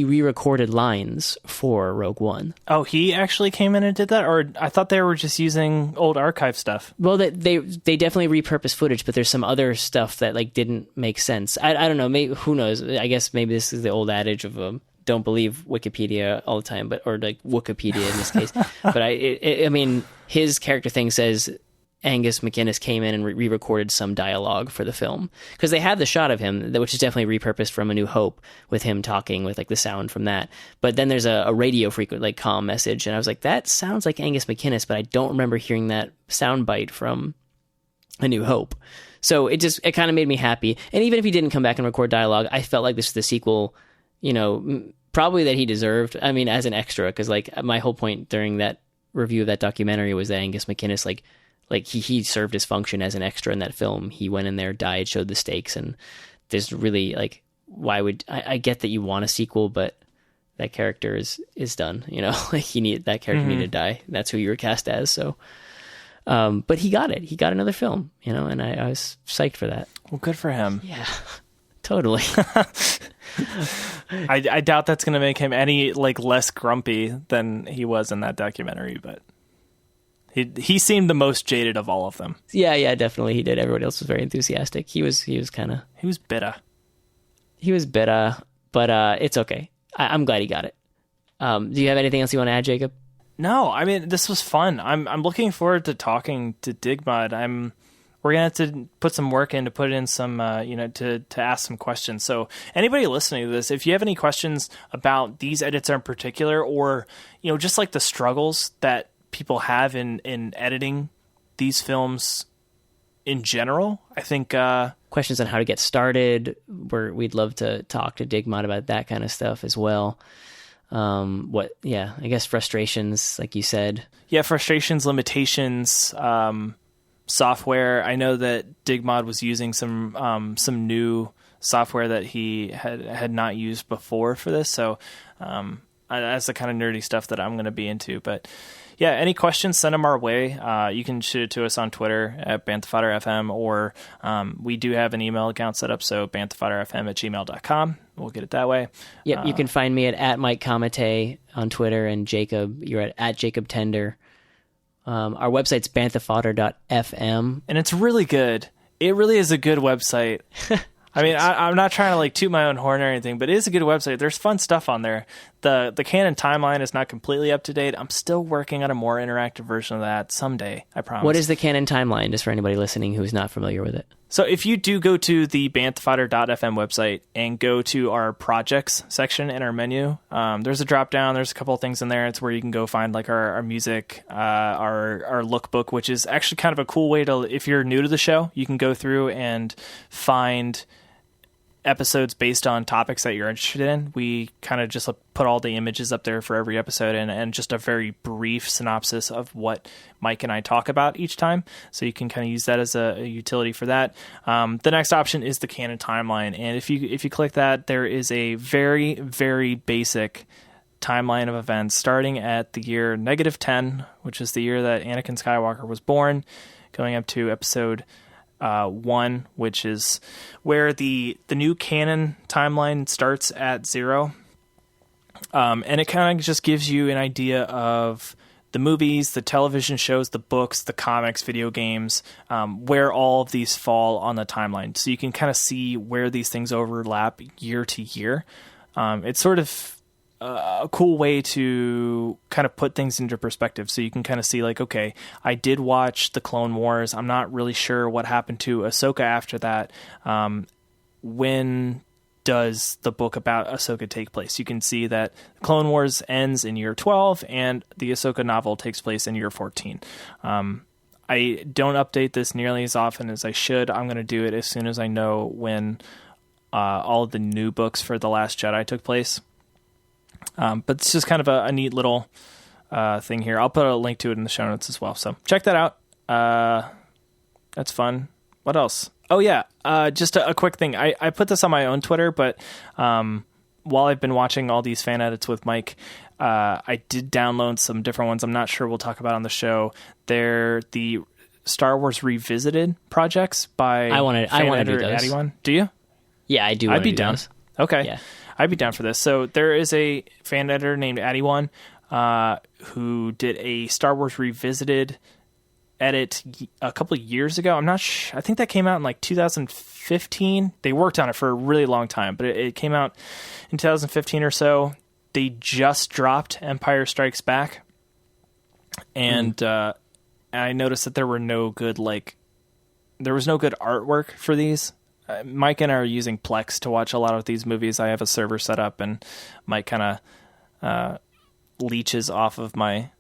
re-recorded lines for Rogue One. Oh, he actually came in and did that? Or I thought they were just using old archive stuff. Well, they definitely repurposed footage, but there's some other stuff that like didn't make sense. I don't know. Maybe, who knows? I guess maybe this is the old adage of don't believe Wikipedia all the time, or like Wikipedia in this case. But I mean, his character thing says Angus McInnes came in and re-recorded some dialogue for the film, because they have the shot of him, which is definitely repurposed from A New Hope, with him talking with like the sound from that. But then there's a radio frequent like comm message, and I was like, that sounds like Angus McInnes, but I don't remember hearing that sound bite from A New Hope. So it kind of made me happy. And even if he didn't come back and record dialogue, I felt like this is the sequel, probably that he deserved. I mean, as an extra, because like my whole point during that review of that documentary was that Angus McInnes, like he served his function as an extra in that film. He went in there, died, showed the stakes, and there's really like, why would I get that you want a sequel, but that character is done, like that character needed to die. That's who you were cast as. So, but he got it. He got another film, and I was psyched for that. Well, good for him. Yeah, totally. I doubt that's going to make him any like less grumpy than he was in that documentary, but he seemed the most jaded of all of them. Yeah, definitely he did. Everybody else was very enthusiastic. He was bitter. He was bitter, but it's okay. I'm glad he got it. Do you have anything else you want to add, Jacob? No, I mean, this was fun. I'm looking forward to talking to DigMod. We're gonna have to put some work in to put in some, to ask some questions. So anybody listening to this, if you have any questions about these edits in particular, or just like the struggles that people have in editing these films in general, I think questions on how to get started, we'd love to talk to DigMod about that kind of stuff as well. I guess frustrations, like you said. Yeah, frustrations, limitations, software. I know that DigMod was using some new software that he had not used before for this, so that's the kind of nerdy stuff that I'm going to be into. But yeah, any questions, send them our way. You can shoot it to us on Twitter at BanthaFodderFM, or we do have an email account set up, so banthafodderfm@gmail.com. We'll get it that way. Yep, you can find me at Mike Kamate on Twitter, and Jacob, you're at Jacob Tender. Our website's banthafodder.fm. And it's really good. It really is a good website. I mean, I'm not trying to like toot my own horn or anything, but it is a good website. There's fun stuff on there. The canon timeline is not completely up to date. I'm still working on a more interactive version of that someday, I promise. What is the canon timeline, just for anybody listening who's not familiar with it? So if you do go to the banthafodder.fm website and go to our projects section in our menu, there's a drop down. There's a couple of things in there. It's where you can go find like our music, our lookbook, which is actually kind of a cool way to, if you're new to the show, you can go through and find episodes based on topics that you're interested in. We kind of just put all the images up there for every episode, and just a very brief synopsis of what Mike and I talk about each time. So you can kind of use that as a utility for that. The next option is the canon timeline. And if you click that, there is a very, very basic timeline of events starting at the year -10, which is the year that Anakin Skywalker was born, going up to episode 1, which is where the new canon timeline starts at 0. And it kind of just gives you an idea of the movies, the television shows, the books, the comics, video games, where all of these fall on the timeline. So you can kind of see where these things overlap year to year. It's sort of a cool way to kind of put things into perspective. So you can kind of see like, okay, I did watch the Clone Wars. I'm not really sure what happened to Ahsoka after that. When does the book about Ahsoka take place? You can see that Clone Wars ends in year 12 and the Ahsoka novel takes place in year 14. I don't update this nearly as often as I should. I'm going to do it as soon as I know when all of the new books for The Last Jedi took place. But it's just kind of a neat little thing here. I'll put a link to it in the show notes as well. So check that out. That's fun. What else? Oh, yeah. Just a quick thing. I put this on my own Twitter, but while I've been watching all these fan edits with Mike, I did download some different ones I'm not sure we'll talk about on the show. They're the Star Wars Revisited projects by I want to do those. ADDie1. Do you? Yeah, I do. I'd be down. Those. Okay. Yeah. I'd be down for this. So there is a fan editor named ADDie1 who did a Star Wars Revisited edit a couple of years ago. I'm not sure. I think that came out in like 2015. They worked on it for a really long time, but it came out in 2015 or so. They just dropped Empire Strikes Back. And I noticed that there was no good artwork for these. Mike and I are using Plex to watch a lot of these movies. I have a server set up, and Mike kind of leeches off of my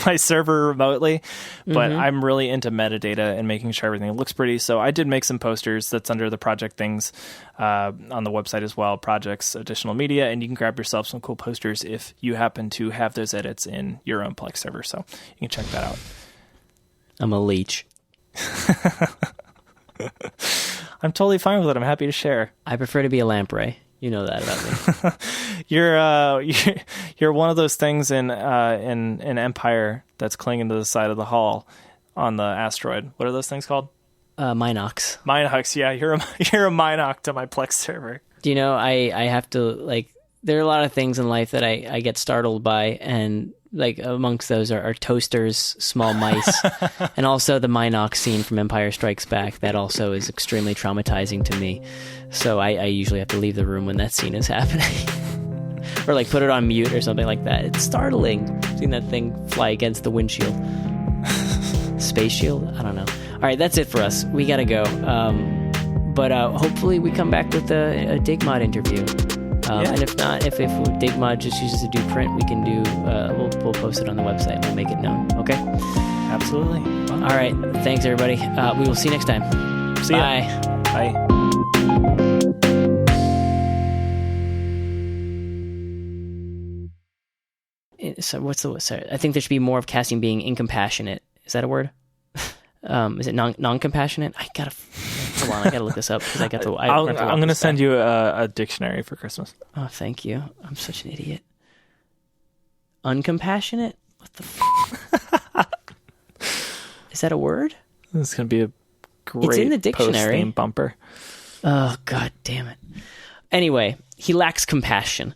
my server remotely. But I'm really into metadata and making sure everything looks pretty. So I did make some posters that's under the project things on the website as well, projects, additional media, and you can grab yourself some cool posters if you happen to have those edits in your own Plex server. So you can check that out. I'm a leech. I'm totally fine with it. I'm happy to share. I prefer to be a lamprey. You know that about me. You're one of those things in Empire that's clinging to the side of the hull on the asteroid. What are those things called? Minox. Minox. Yeah, you're a Minox to my Plex server. Do you know I have to, like, there are a lot of things in life that I get startled by, and like amongst those are toasters, small mice, and also the Minox scene from Empire Strikes Back. That also is extremely traumatizing to me. So I usually have to leave the room when that scene is happening. Or like put it on mute or something like that. It's startling seeing that thing fly against the windshield. Space shield? I don't know. All right, that's it for us. We gotta go. But hopefully we come back with a DigMod interview. And if not, if DigMod just uses to do print, we can do. We'll post it on the website and we'll make it known. Okay. Absolutely. All right. Thanks, everybody. We will see you next time. See ya. Bye. Bye. So what's the? Sorry, I think there should be more of casting being incompassionate. Is that a word? Is it non-compassionate? Hold on, I gotta look this up because I got to. I'm going to send you a dictionary for Christmas. Oh, thank you. I'm such an idiot. Uncompassionate? What the? Is that a word? This is going to be a great. It's in the dictionary. Post-theme bumper. Oh, god damn it. Anyway, he lacks compassion.